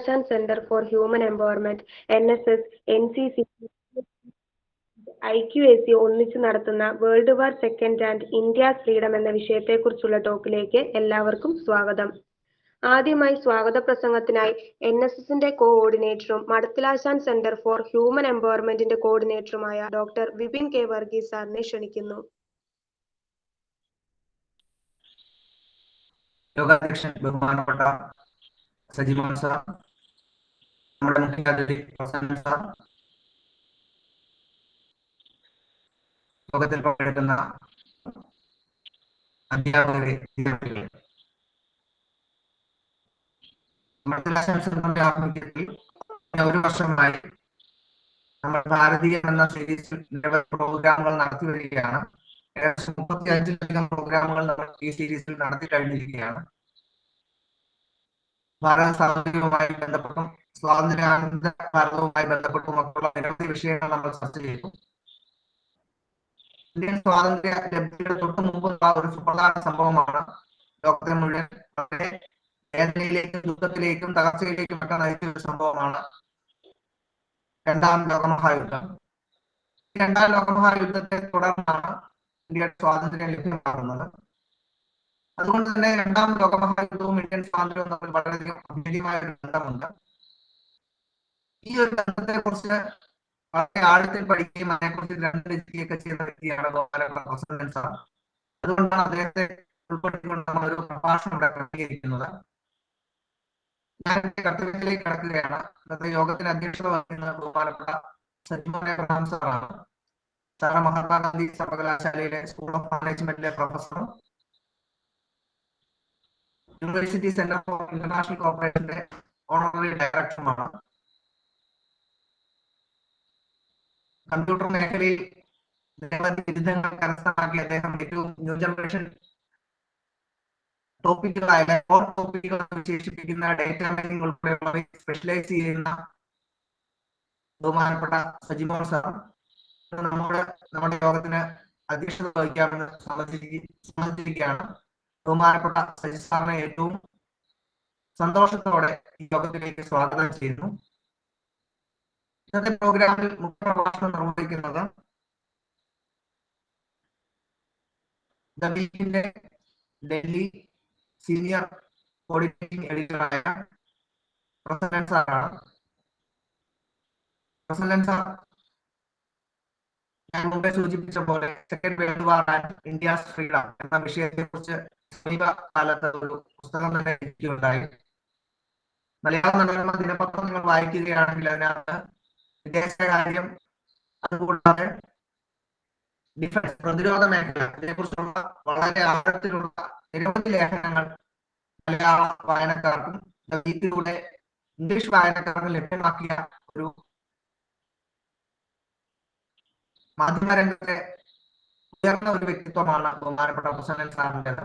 Prasannan Center for Human Empowerment, NSS, NCC, IQAC ഒന്നിച്ചു നടത്തുന്ന world war second and India's freedom എന്ന വിഷയത്തെക്കുറിച്ചുള്ള ടോക്കിലേക്ക് എല്ലാവർക്കും സ്വാഗതം. ആദ്യമായി സ്വാഗത പ്രസംഗത്തിനായി NSSന്റെ കോഓർഡിനേറ്ററും മടത്തിലാശാൻ സെന്റർ ഫോർ ഹ്യൂമൻ എംപവർമെന്റിന്റെ കോർഡിനേറ്ററുമായ ഡോക്ടർ വിപിൻ കെ വർഗീസ് സാറിനെ ക്ഷണിക്കുന്നു. യോഗാധ്യക്ഷൻ ബഹുമാനപ്പെട്ട സജിമോൻ സാർ, നമ്മുടെ മുഖ്യാതിഥി പ്രസന്നൻ സാർ, യോഗത്തിൽ പങ്കെടുക്കുന്ന അധ്യാപകരെ, വിദ്യാർത്ഥികളെ, മടത്തിലാശാന്റെ ആഭിമുഖ്യത്തിൽ ഒരു വർഷമായി നമ്മൾ ഭാരതീയം എന്ന സീരീസിൽ നിരവധി പ്രോഗ്രാമുകൾ നടത്തി വരികയാണ്. ഏകദേശം 35-ലധികം പ്രോഗ്രാമുകൾ നമ്മൾ ഈ സീരീസിൽ നടത്തി കഴിഞ്ഞിരിക്കുകയാണ്. ഭാരത സ്വാതന്ത്ര്യവുമായി ബന്ധപ്പെട്ടും സ്വാതന്ത്ര്യാനന്തര ഭാരതവുമായി ബന്ധപ്പെട്ടും ഒക്കെയുള്ള നിരവധി വിഷയങ്ങൾ നമ്മൾ ചർച്ച ചെയ്തു. ഇന്ത്യൻ സ്വാതന്ത്ര്യ ലബ്ധിയുടെ തൊട്ട് മുമ്പുള്ള ഒരു സുപ്രധാന സംഭവമാണ് ലോകത്തെ മുഴുവൻ വളരെ വേദനയിലേക്കും ദുഃഖത്തിലേക്കും തകർച്ചയിലേക്കും ഒക്കെ നയിച്ച ഒരു സംഭവമാണ് രണ്ടാം ലോകമഹായുദ്ധം. രണ്ടാം ലോകമഹായുദ്ധത്തെ തുടർന്നാണ് ഇന്ത്യയുടെ സ്വാതന്ത്ര്യം ലഭ്യമാകുന്നത്. അതുകൊണ്ട് തന്നെ രണ്ടാം ലോകമഹായുദ്ധവും ഇന്ത്യൻ സ്വാതന്ത്ര്യവും തമ്മിൽ വളരെയധികം അഭേദ്യമായ ഒരു ബന്ധമുണ്ട്. ഈ ഒരു ബന്ധത്തെ കുറിച്ച് വളരെ ആഴത്തിൽ പഠിക്കുകയും അതിനെക്കുറിച്ച് രണ്ട് രചിക്കുകയൊക്കെ ചെയ്യുന്ന വ്യക്തിയാണ് ബഹുമാനപ്പെട്ട പ്രസന്നൻ സാർ. അതുകൊണ്ടാണ് അദ്ദേഹത്തെ ഉൾപ്പെടുത്തിക്കൊണ്ട് നമ്മൾ ഒരു പ്രഭാഷണം ഇവിടെ ക്രമീകരിക്കുന്നത്. ഞാൻ എന്റെ കർത്തവ്യത്തിലേക്ക് കടക്കുകയാണ്. ഇന്നത്തെ യോഗത്തിന് അധ്യക്ഷത വഹിക്കുന്ന ബഹുമാനപ്പെട്ട സജിമോൻ എബ്രഹാം സാറാണ്. സാറ് മഹാത്മാഗാന്ധി സർവകലാശാലയിലെ സ്കൂൾ ഓഫ് മാനേജ്മെന്റിലെ പ്രൊഫസറും യൂണിവേഴ്സിറ്റി സെന്റർ ഫോർ ഇന്റർനാഷണൽ കോർപ്പറേഷന്റെ ഓണററി ഡയറക്ടറുമാണ്. കമ്പ്യൂട്ടർ മേഖലയിൽ നിരവധി ബിരുദങ്ങൾ കരസ്ഥമാക്കി അദ്ദേഹം ഏറ്റവും ന്യൂ ജനറേഷൻ ടോപ്പിക്കുകളായ ടോപ്പിക്കുകൾ വിശേഷിപ്പിക്കുന്ന ഡേറ്റ മൈനിങ് ഉൾപ്പെടെയുള്ളവ സ്പെഷ്യലൈസ് ചെയ്യുന്ന ബഹുമാനപ്പെട്ട സജിമോൻ സാർ നമ്മുടെ യോഗത്തിന് അധ്യക്ഷത വഹിക്കാമെന്ന് സമ്മതിച്ചിരിക്കുകയാണ്. ബഹുമാനപ്പെട്ട സജി സാറിനെ ഏറ്റവും സന്തോഷത്തോടെ ഈ യോഗത്തിലേക്ക് സ്വാഗതം ചെയ്യുന്നു. ഇന്നത്തെ പ്രോഗ്രാമിൽ മുഖ്യ പ്രഭാഷണം നിർവഹിക്കുന്നത് ദ വീക്കിന്റെ ഡൽഹി സീനിയർ കോർഡിനേറ്റിംഗ് എഡിറ്ററായ പ്രസന്നൻ സാറാണ്. പ്രസന്നൻ സാർ ഞാൻ മുമ്പേ സൂചിപ്പിച്ച പോലെ second world war and India's freedom എന്ന വിഷയത്തെ കുറിച്ച് സമീപകാലത്ത് ഒരു പുസ്തകം തന്നെ എഴുതിയുണ്ടായി. മലയാള മനോരമ ദിനപത്രം നിങ്ങൾ വായിക്കുകയാണെങ്കിൽ അതിനകത്ത് വിദേശകാര്യം, അതുകൂടാതെ ഡിഫൻസ്, പ്രതിരോധ മേഖല, ഇതിനെക്കുറിച്ചുള്ള വളരെ ആഴത്തിലുള്ള നിരവധി ലേഖനങ്ങൾ മലയാള വായനക്കാർക്കും വീട്ടിലൂടെ ഇംഗ്ലീഷ് വായനക്കാർക്കും ലഭ്യമാക്കിയ ഒരു മാധ്യമരംഗത്തെ ഉയർന്ന ഒരു വ്യക്തിത്വമാണ് ബഹുമാനപ്പെട്ട പ്രസന്നൻ സാറിൻ്റെത്.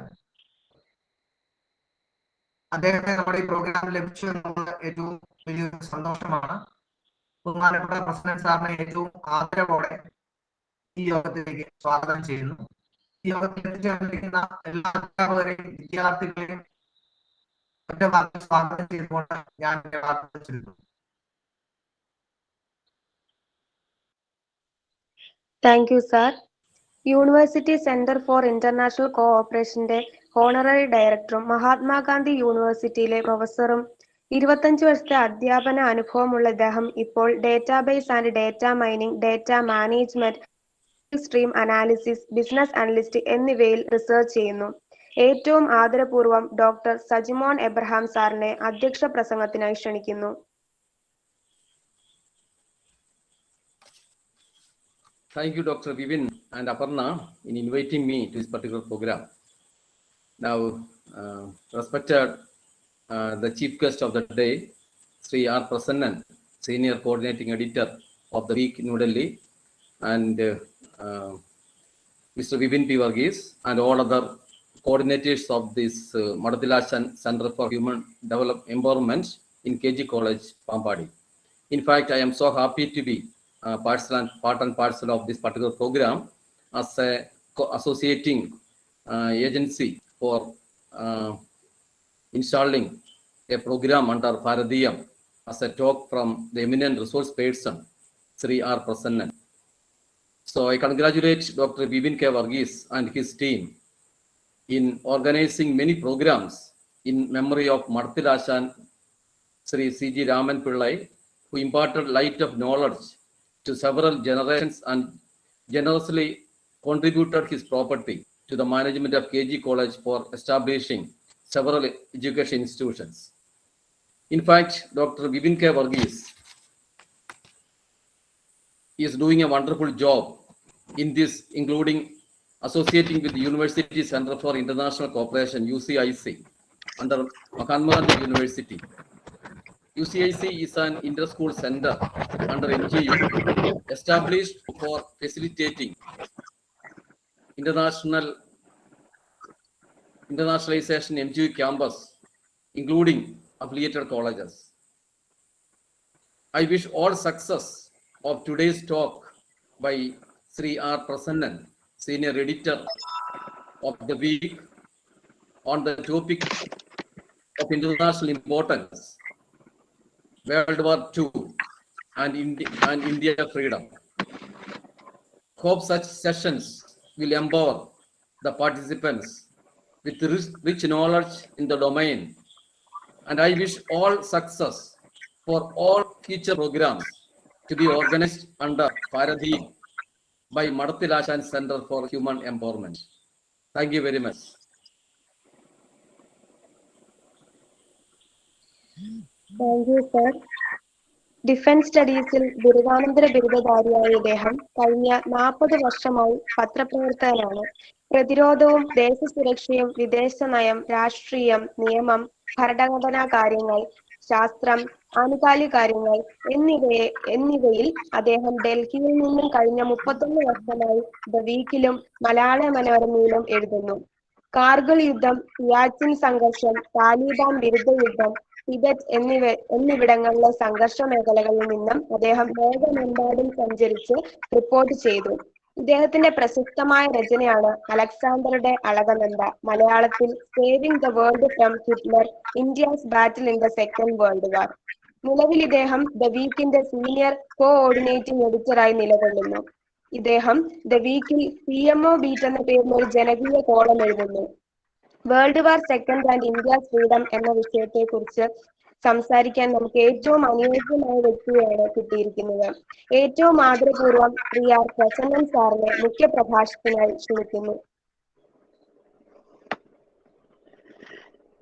അദ്ദേഹത്തെ നമ്മുടെ ഈ പ്രോഗ്രാമിൽ ലഭിച്ചു എന്നുള്ളത് ഏറ്റവും വലിയൊരു സന്തോഷമാണ്. ബഹുമാനപ്പെട്ട പ്രസന്നൻ സാറിനെ ഏറ്റവും ആദരവോടെ ഈ യോഗത്തിലേക്ക് സ്വാഗതം ചെയ്യുന്നു. ഈ യോഗത്തിൽ എത്തിച്ചേർന്നിരിക്കുന്ന എല്ലാ അധ്യാപകരെയും വിദ്യാർത്ഥികളെയും ഒറ്റ വാക്കിൽ സ്വാഗതം ചെയ്തുകൊണ്ട് ഞാൻ എന്റെ വാർത്ത ചൊല്ലുന്നു. Thank you sir. University centre for international കോഓപ്പറേഷന്റെ ഓണററി ഡയറക്ടറും മഹാത്മാഗാന്ധി യൂണിവേഴ്സിറ്റിയിലെ പ്രൊഫസറും 25 വർഷത്തെ അധ്യാപന അനുഭവമുള്ള ഇദ്ദേഹം ഇപ്പോൾ database and data mining, data management, stream analysis, business analyst എന്നിവയിൽ റിസർച്ച് ചെയ്യുന്നു. ഏറ്റവും ആദരപൂർവ്വം ഡോക്ടർ സജിമോൻ എബ്രഹാം സാറിനെ അധ്യക്ഷ പ്രസംഗത്തിനായി ക്ഷണിക്കുന്നു. Thank you, Dr. Vivin and Aparna, in inviting me to this particular program. Now, respected the chief guest of the day, Sri R. Prasannan, Senior Coordinating Editor of the Week, New Delhi, and Mr. Vivin P. Varghese, and all other coordinators of this Madathilachan Center for Human Empowerment in KG College, Pampadi. In fact, I am so happy to be part and parcel of this particular program as a associating agency for installing a program under Bharatheeyam as a talk from the eminent resource person, Sri R. Prasannan. So I congratulate Dr. Bibin K. Varghese and his team in organizing many programs in memory of Marthilashan Sri C.G. Raman Pillai, who imparted light of knowledge to several generations and generously contributed his property to the management of KG College for establishing several education institutions. In fact, Dr. Bibin K. Varghese is doing a wonderful job in this, including associating with the University Center for International Cooperation, UCIC, under Mahatma Gandhi University. UCIC is an inter-school center under MGU, established for facilitating internationalization MGU campus, including affiliated colleges. I wish all success of today's talk by Sri R. Prasannan, Senior Editor of the week, on the topic of international importance, World War II and India freedom. Hope such sessions will empower the participants with rich knowledge in the domain, and I wish all success for all future programs to be organized under Bharatheeyam by Bharatheeyam Center for Human Empowerment. Thank you very much. Thank you, sir. Defence സ്റ്റഡീസിൽ ബിരുദാനന്തര ബിരുദധാരിയായ ഇദ്ദേഹം കഴിഞ്ഞ 40 വർഷമായി പത്രപ്രവർത്തകനാണ്. പ്രതിരോധവും ദേശസുരക്ഷയും വിദേശ നയം, രാഷ്ട്രീയം, നിയമം, ഭരണഘടനാ കാര്യങ്ങൾ, ശാസ്ത്രം, ആനുകാലിക കാര്യങ്ങൾ എന്നിവയിൽ അദ്ദേഹം ഡൽഹിയിൽ നിന്നും കഴിഞ്ഞ 31 വർഷമായി ദ വീക്കിലും മലയാള മനോരമയിലും എഴുതുന്നു. കാർഗിൽ യുദ്ധം, സിയാച്ചിൻ സംഘർഷം, താലിബാൻ വിരുദ്ധ യുദ്ധം, ടിബറ്റ് എന്നിവിടങ്ങളിലെ സംഘർഷ മേഖലകളിൽ നിന്നും അദ്ദേഹം ലോകമെമ്പാടും സഞ്ചരിച്ച് റിപ്പോർട്ട് ചെയ്തു. ഇദ്ദേഹത്തിന്റെ പ്രശസ്തമായ രചനയാണ് അലക്സാണ്ടറുടെ അളകനന്ദ, മലയാളത്തിൽ saving the world from Hitler, India's battle in the second world വാർ. നിലവിൽ ഇദ്ദേഹം ദ വീക്കിന്റെ സീനിയർ കോഓർഡിനേറ്റിംഗ് എഡിറ്ററായി നിലകൊള്ളുന്നു. ഇദ്ദേഹം ദ വീക്കിൽ PMO ബീറ്റ് എന്ന പേരിൽ ഒരു ജനകീയ കോളം എഴുതുന്നു. World war second and India's freedom എന്ന വിഷയത്തെ കുറിച്ച് സംസാരിക്കാൻ നമുക്ക് ഏറ്റവും അനുയോജ്യമായ വ്യക്തിയാണ് കിട്ടിയിരിക്കുന്നത്. ഏറ്റവും ആദരപൂർവ്വം ശ്രീ ആർ പ്രസന്നൻ സാറിനെ മുഖ്യ പ്രഭാഷണത്തിനായി ക്ഷണിക്കുന്നു.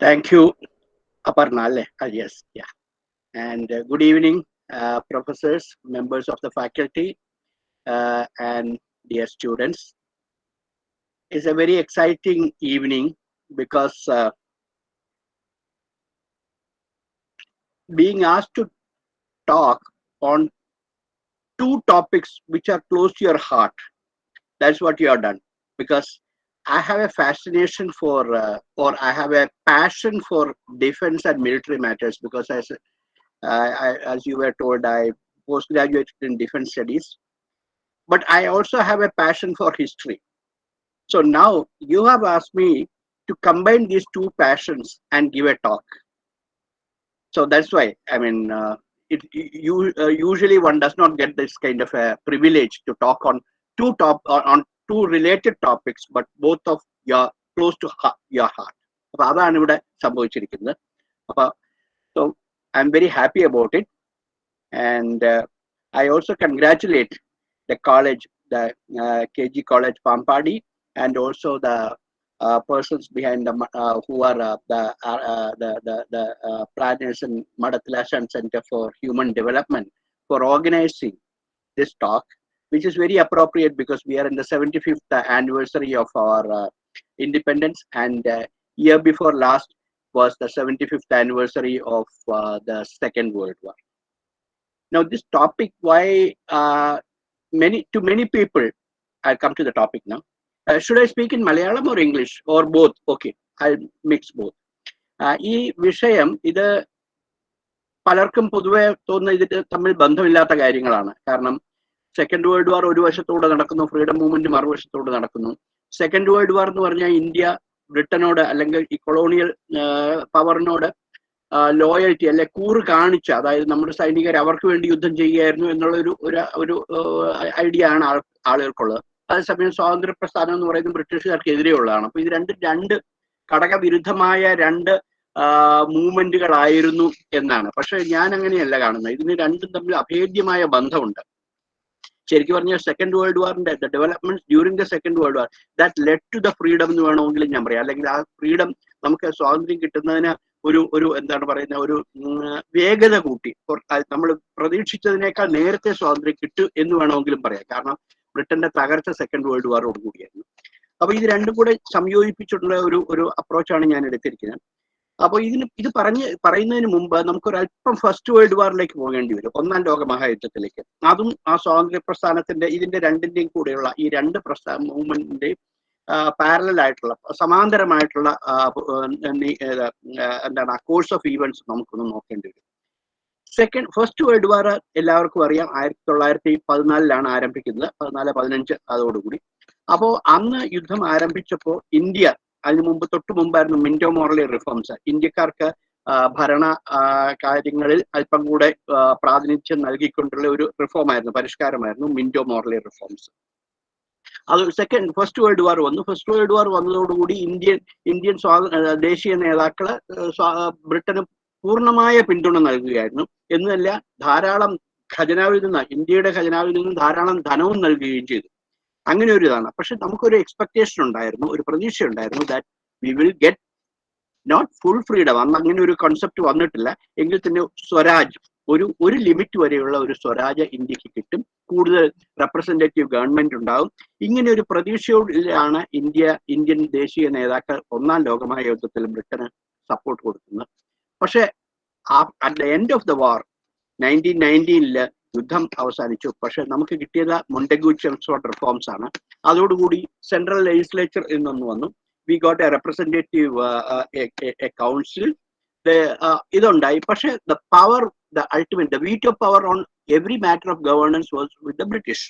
Thank you, Aparna. Yes, yeah. And good evening, professors, members of the faculty, and dear students. It's a very exciting evening because being asked to talk on two topics which are close to your heart, that's what you have done. Because I have a fascination for, or I have a passion for defense and military matters, because as you were told, I postgraduated in defense studies, but I also have a passion for history. So now you have asked me to combine these two passions and give a talk. So that's why, I mean, usually one does not get this kind of a privilege to talk on two related topics, but both of your close to your heart. So I'm very happy about it, and I also congratulate the college, the KG College Pampadi, and also the persons behind the who are the planners in Bharatheeyam Center for Human Development for organizing this talk, which is very appropriate because we are in the 75th anniversary of our independence, and year before last was the 75th anniversary of the Second World War. Now this topic, why many people, I'll come to the topic now. Should I speak in Malayalam or English or both? Okay, I'll mix both. ഈ വിഷയം ഇത് പലർക്കും പൊതുവെ തോന്നുന്ന ഇതിന് തമ്മിൽ ബന്ധമില്ലാത്ത കാര്യങ്ങളാണ്. കാരണം സെക്കൻഡ് വേൾഡ് വാർ ഒരു വശത്തൂടെ നടക്കുന്നു, ഫ്രീഡം മൂവ്മെന്റ് മറുവശത്തൂടെ നടക്കുന്നു. സെക്കൻഡ് വേൾഡ് വാർ എന്ന് പറഞ്ഞാൽ ഇന്ത്യ ബ്രിട്ടനോട് അല്ലെങ്കിൽ ഈ കൊളോണിയൽ പവറിനോട് ലോയൽറ്റി അല്ലെ കൂറ് കാണിച്ച, അതായത് നമ്മുടെ സൈനികർ അവർക്ക് വേണ്ടി യുദ്ധം ചെയ്യുകയായിരുന്നു എന്നുള്ള ഒരു ഐഡിയ ആണ് ആളുകൾക്കുള്ളത്. അതേസമയം സ്വാതന്ത്ര്യ പ്രസ്ഥാനം എന്ന് പറയുന്നത് ബ്രിട്ടീഷുകാർക്കെതിരെയുള്ളതാണ്. അപ്പൊ ഇത് രണ്ട് ഘടകവിരുദ്ധമായ രണ്ട് മൂവ്മെന്റുകളായിരുന്നു എന്നാണ്. പക്ഷെ ഞാൻ അങ്ങനെയല്ല കാണുന്നത്. ഇതിന് രണ്ടും തമ്മിൽ അഭേദ്യമായ ബന്ധമുണ്ട്. ശരിക്കും പറഞ്ഞാൽ സെക്കൻഡ് വേൾഡ് വാറിന്റെ development during the second world war that led to the freedom എന്ന് വേണമെങ്കിലും ഞാൻ പറയാം. അല്ലെങ്കിൽ ആ ഫ്രീഡം, നമുക്ക് സ്വാതന്ത്ര്യം കിട്ടുന്നതിന് ഒരു എന്താണ് പറയുന്ന ഒരു വേഗത കൂട്ടി. നമ്മൾ പ്രതീക്ഷിച്ചതിനേക്കാൾ നേരത്തെ സ്വാതന്ത്ര്യം കിട്ടും എന്ന് വേണമെങ്കിലും പറയാം. കാരണം ബ്രിട്ടന്റെ തകർച്ച സെക്കൻഡ് വേൾഡ് വാറോട് കൂടിയായിരുന്നു. അപ്പൊ ഇത് രണ്ടും കൂടെ സംയോജിപ്പിച്ചിട്ടുള്ള ഒരു അപ്രോച്ചാണ് ഞാൻ എടുത്തിരിക്കുന്നത്. അപ്പൊ ഇത് പറയുന്നതിന് മുമ്പ് നമുക്കൊരല്പം ഫസ്റ്റ് വേൾഡ് വാറിലേക്ക് പോകേണ്ടി വരും, ഒന്നാം ലോക മഹായുദ്ധത്തിലേക്ക്. അതും ആ സ്വാതന്ത്ര്യ പ്രസ്ഥാനത്തിന്റെ ഇതിന്റെ രണ്ടിന്റെയും കൂടെയുള്ള ഈ രണ്ട് മൂവ്മെന്റിന്റെയും പാരലൽ ആയിട്ടുള്ള സമാന്തരമായിട്ടുള്ള എന്താണ് കോഴ്സ് ഓഫ് ഈവൻസ് നമുക്കൊന്ന് നോക്കേണ്ടി വരും. ഫസ്റ്റ് വേൾഡ് വാർ എല്ലാവർക്കും അറിയാം 1914 ആരംഭിക്കുന്നത്, 14-15 അതോടുകൂടി. അപ്പോ അന്ന് യുദ്ധം ആരംഭിച്ചപ്പോൾ ഇന്ത്യ, അതിന് തൊട്ടു മുമ്പായിരുന്നു മിന്റോ മോർലി റിഫോംസ്. ഇന്ത്യക്കാർക്ക് ഭരണ കാര്യങ്ങളിൽ അല്പം കൂടെ പ്രാതിനിധ്യം നൽകിക്കൊണ്ടുള്ള ഒരു റിഫോമായിരുന്നു, പരിഷ്കാരമായിരുന്നു മിന്റോ മോർലി റിഫോംസ്. അത് ഫസ്റ്റ് വേൾഡ് വാർ വന്നു. ഫസ്റ്റ് വേൾഡ് വാർ വന്നതോടുകൂടി ഇന്ത്യൻ ദേശീയ നേതാക്കള് ബ്രിട്ടന് പൂർണ്ണമായ പിന്തുണ നൽകുകയായിരുന്നു. എന്നല്ല, ധാരാളം ഇന്ത്യയുടെ ഖജനാവിൽ നിന്ന് ധാരാളം ധനവും നൽകുകയും ചെയ്തു. അങ്ങനെ ഒരു ഇതാണ്. പക്ഷെ നമുക്കൊരു എക്സ്പെക്ടേഷൻ ഉണ്ടായിരുന്നു, ഒരു പ്രതീക്ഷ ഉണ്ടായിരുന്നു, that we will get not full freedom. അന്ന് അങ്ങനെ ഒരു കോൺസെപ്റ്റ് വന്നിട്ടില്ല. എങ്കിൽ തന്നെ സ്വരാജ്, ഒരു ലിമിറ്റ് വരെയുള്ള ഒരു സ്വരാജ് ഇന്ത്യക്ക് കിട്ടും, കൂടുതൽ റെപ്രസെന്റേറ്റീവ് ഗവൺമെന്റ് ഉണ്ടാവും. ഇങ്ങനെ ഒരു പ്രതീക്ഷയോടാണ് ഇന്ത്യൻ ദേശീയ നേതാക്കൾ ഒന്നാം ലോകമഹായുദ്ധത്തിൽ ബ്രിട്ടന് സപ്പോർട്ട് കൊടുക്കുന്നത്. പക്ഷെ at the end of the war 1919 യുദ്ധം അവസാനിച്ചു. പക്ഷെ നമുക്ക് കിട്ടിയത് മൊണ്ടഗു-ചെംസ്ഫോർഡ് റിഫോംസ് ആണ്. അതോടുകൂടി സെൻട്രൽ ലെജിസ്ലേച്ചർ എന്നൊന്ന് വന്നു. We got a representative council. ഇതുണ്ടായി. പക്ഷെ the ultimate veto power on every matter of governance was with the British.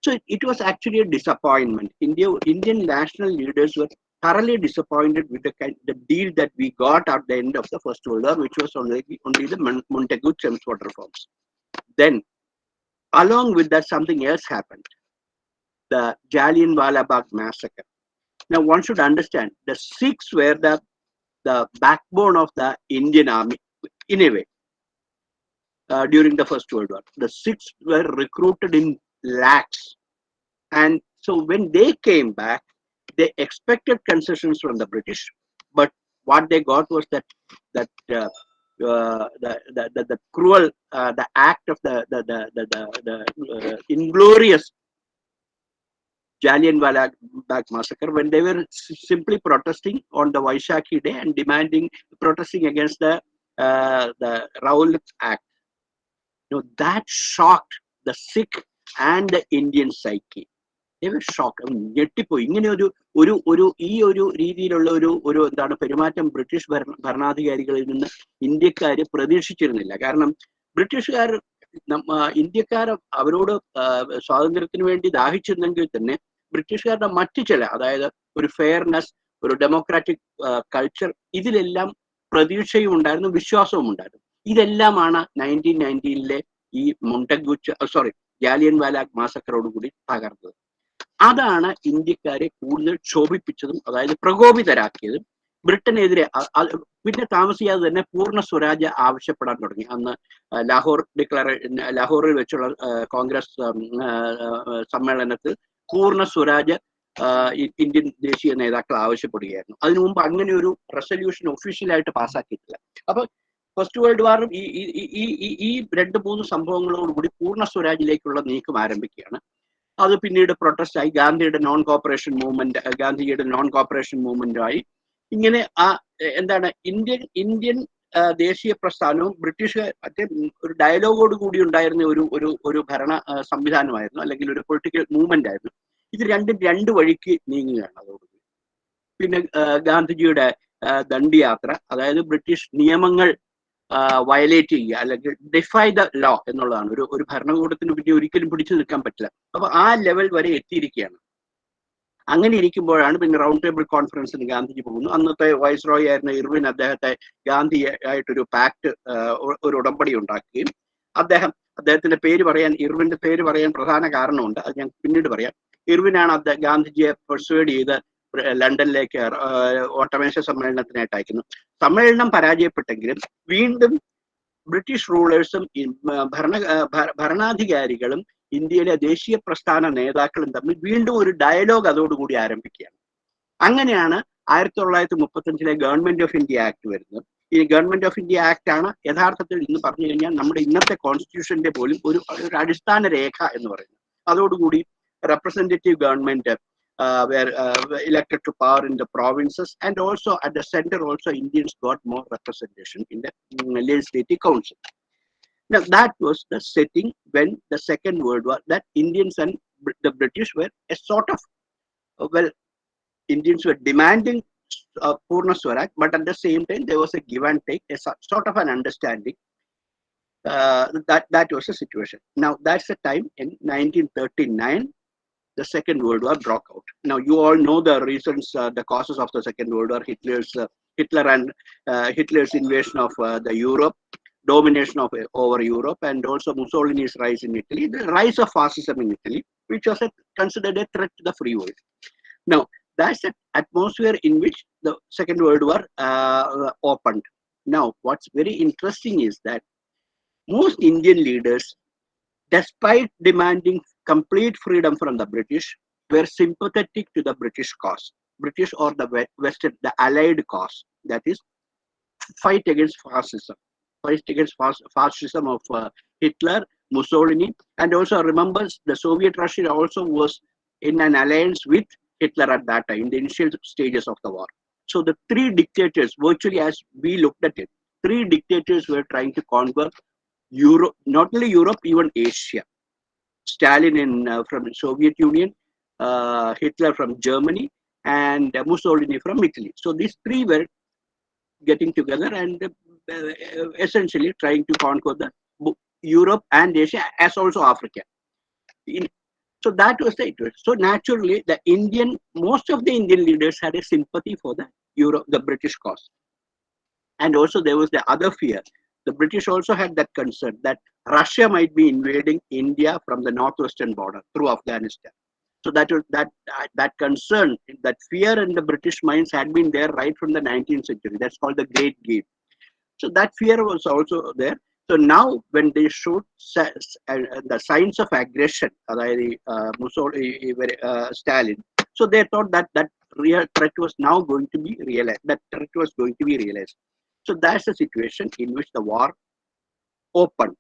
So it was actually a disappointment. Indian national leaders were thoroughly disappointed with the deal that we got at the end of the First World War, which was only the Montagu-Chelmsford reforms. Then, along with that, something else happened. The Jallianwala Bagh massacre. Now, one should understand, the Sikhs were the backbone of the Indian army, in a way, during the First World War. The Sikhs were recruited in lakhs. And so when they came back, they expected concessions from the British, but what they got was that the cruel, the act of the inglorious Jallianwala Bagh massacre, when they were simply protesting on the Vaishakhi day and protesting against the Rowlatt Act. You know, that shocked the Sikh and the Indian psyche. They were shocked. ഞെട്ടിപ്പോയി. ഇങ്ങനെ ഒരു രീതിയിലുള്ള ഒരു എന്താണ് പെരുമാറ്റം British ഭരണാധികാരികളിൽ നിന്ന് ഇന്ത്യക്കാര് പ്രതീക്ഷിച്ചിരുന്നില്ല. കാരണം ബ്രിട്ടീഷുകാർ ഇന്ത്യക്കാർ അവരോട് സ്വാതന്ത്ര്യത്തിന് വേണ്ടി ദാഹിച്ചിരുന്നെങ്കിൽ തന്നെ ബ്രിട്ടീഷുകാരുടെ മറ്റു ചില, അതായത് ഒരു ഫെയർനെസ്, ഒരു ഡെമോക്രാറ്റിക് കൾച്ചർ, ഇതിലെല്ലാം പ്രതീക്ഷയും ഉണ്ടായിരുന്നു, വിശ്വാസവും ഉണ്ടായിരുന്നു. ഇതെല്ലാമാണ് 1919 ഈ ജാലിയൻവാല മാസക്കറോട് കൂടി തകർത്തത്. അതാണ് ഇന്ത്യക്കാരെ കൂടുതൽ ക്ഷോഭിപ്പിച്ചതും, അതായത് പ്രകോപിതരാക്കിയതും. ബ്രിട്ടനെതിരെ പിന്നെ താമസിയാതെ തന്നെ പൂർണ്ണ സ്വരാജ് ആവശ്യപ്പെടാൻ തുടങ്ങി. അന്ന് ലാഹോറിൽ വെച്ചുള്ള കോൺഗ്രസ് സമ്മേളനത്തിൽ പൂർണ്ണ സ്വരാജ് ഇന്ത്യൻ ദേശീയ നേതാക്കൾ ആവശ്യപ്പെടുകയായിരുന്നു. അതിനു മുമ്പ് അങ്ങനെ ഒരു റെസൊല്യൂഷൻ ഒഫീഷ്യലായിട്ട് പാസ്സാക്കിയിട്ടില്ല. അപ്പൊ ഫസ്റ്റ് വേൾഡ് വാറും ഈ 2-3 സംഭവങ്ങളോടുകൂടി പൂർണ്ണ സ്വരാജിലേക്കുള്ള നീക്കം ആരംഭിക്കുകയാണ്. അത് പിന്നീട് പ്രൊട്ടസ്റ്റ് ആയി, ഗാന്ധിജിയുടെ നോൺ കോപ്പറേഷൻ മൂവ്മെന്റായി. ഇങ്ങനെ എന്താണ് ഇന്ത്യൻ ദേശീയ പ്രസ്ഥാനവും ബ്രിട്ടീഷ് ഒരു ഡയലോഗോട് കൂടി ഉണ്ടായിരുന്ന ഒരു ഭരണ സംവിധാനമായിരുന്നു, അല്ലെങ്കിൽ ഒരു പൊളിറ്റിക്കൽ മൂവ്മെന്റ് ആയിരുന്നു. ഇത് രണ്ടും രണ്ട് വഴിക്ക് നീങ്ങുകയാണ്. അതോടുകൂടി പിന്നെ ഗാന്ധിജിയുടെ ദണ്ഡി യാത്ര, അതായത് ബ്രിട്ടീഷ് നിയമങ്ങൾ വയലേറ്റ് ചെയ്യുക, അല്ലെങ്കിൽ ഡിഫൈ ദ ലോ എന്നുള്ളതാണ്. ഒരു ഭരണകൂടത്തിന് പിന്നെ ഒരിക്കലും പിടിച്ചു നിൽക്കാൻ പറ്റില്ല. അപ്പൊ ആ ലെവൽ വരെ എത്തിയിരിക്കുകയാണ്. അങ്ങനെ ഇരിക്കുമ്പോഴാണ് പിന്നെ റൗണ്ട് ടേബിൾ കോൺഫറൻസിന് ഗാന്ധിജി പോകുന്നു. അന്നത്തെ വൈസ്രോയി ആയിരുന്ന ഇർവിൻ അദ്ദേഹത്തെ ഗാന്ധി ആയിട്ടൊരു പാക്ട്, ഒരു ഉടമ്പടി ഉണ്ടാക്കുകയും അദ്ദേഹത്തിന്റെ പേര് പറയാൻ, ഇർവിന്റെ പേര് പറയാൻ പ്രധാന കാരണമുണ്ട്, അത് ഞാൻ പിന്നീട് പറയാം. ഇർവിനാണ് ഗാന്ധിജിയെ പെർസ്വേഡ് ചെയ്ത് ലണ്ടനിലേക്ക് ഓട്ടമേശ സമ്മേളനത്തിനായിട്ട് അയക്കുന്നു. സമ്മേളനം പരാജയപ്പെട്ടെങ്കിലും വീണ്ടും ബ്രിട്ടീഷ് റൂളേഴ്സും ഭരണാധികാരികളും ഇന്ത്യയിലെ ദേശീയ പ്രസ്ഥാന നേതാക്കളും തമ്മിൽ വീണ്ടും ഒരു ഡയലോഗ് അതോടുകൂടി ആരംഭിക്കുകയാണ്. അങ്ങനെയാണ് 1935 ഗവൺമെന്റ് ഓഫ് ഇന്ത്യ ആക്ട് വരുന്നത്. ഈ ഗവൺമെന്റ് ഓഫ് ഇന്ത്യ ആക്ട് ആണ് യഥാർത്ഥത്തിൽ ഇന്ന് പറഞ്ഞു കഴിഞ്ഞാൽ നമ്മുടെ ഇന്നത്തെ കോൺസ്റ്റിറ്റ്യൂഷന്റെ പോലും ഒരു അടിസ്ഥാന രേഖ എന്ന് പറയുന്നത്. അതോടുകൂടി representative government were elected to power in the provinces, and also at the center also Indians got more representation in the legislative council. Now that was the setting when the Second World War, that Indians and the British were a sort of, well, Indians were demanding Purna Swaraj, but at the same time there was a give and take, a sort of an understanding. That was the situation. Now that's the time in 1939 the Second World War broke out. Now you all know the reasons, the causes of the Second World War: Hitler's invasion of the Europe, domination of over Europe, and also Mussolini's rise in Italy, the rise of fascism in Italy, which was considered a threat to the free world. Now that's the atmosphere in which the Second World War opened. Now what's very interesting is that most Indian leaders, despite demanding complete freedom from the British, were sympathetic to the British cause, British or the Western, the Allied cause, that is, fight against fascism, fascism of Hitler, Mussolini, and also remember the Soviet Russia also was in an alliance with Hitler at that time, in the initial stages of the war. So the three dictators, virtually as we looked at it, three dictators were trying to conquer Europe, not only Europe, even Asia. Stalin from the Soviet Union, Hitler from Germany, and Mussolini from Italy. So these three were getting together and essentially trying to conquer the Europe and Asia, as also Africa. So that was the situation. So naturally, most of the Indian leaders had a sympathy for the British cause. And also there was the other fear. The British also had that concern that Russia might be invading India from the northwestern border through Afghanistan. So that concern, that fear in the British minds had been there right from the 19th century. That's called the Great Game. So that fear was also there. So now when they showed the signs of aggression, Mussolini, Stalin, so they thought that real threat was now going to be realized. That threat was going to be realized. So that's the situation in which the war opened.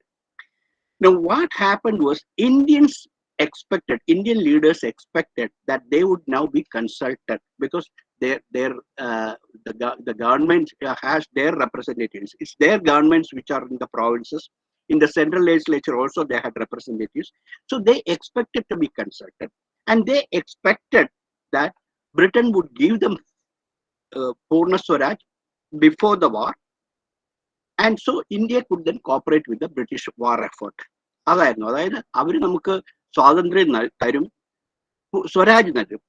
Now, what happened was Indian leaders expected that they would now be consulted, because the government has their representatives. It's their governments which are in the provinces. In the central legislature also they had representatives. So they expected to be consulted, and they expected that Britain would give them Purna Swaraj before the war, and so India could then cooperate with the British war effort. അതായത് അവര് നമുക്ക് സ്വാതന്ത്ര്യം തരും, സ്വരാജ് നൽകും,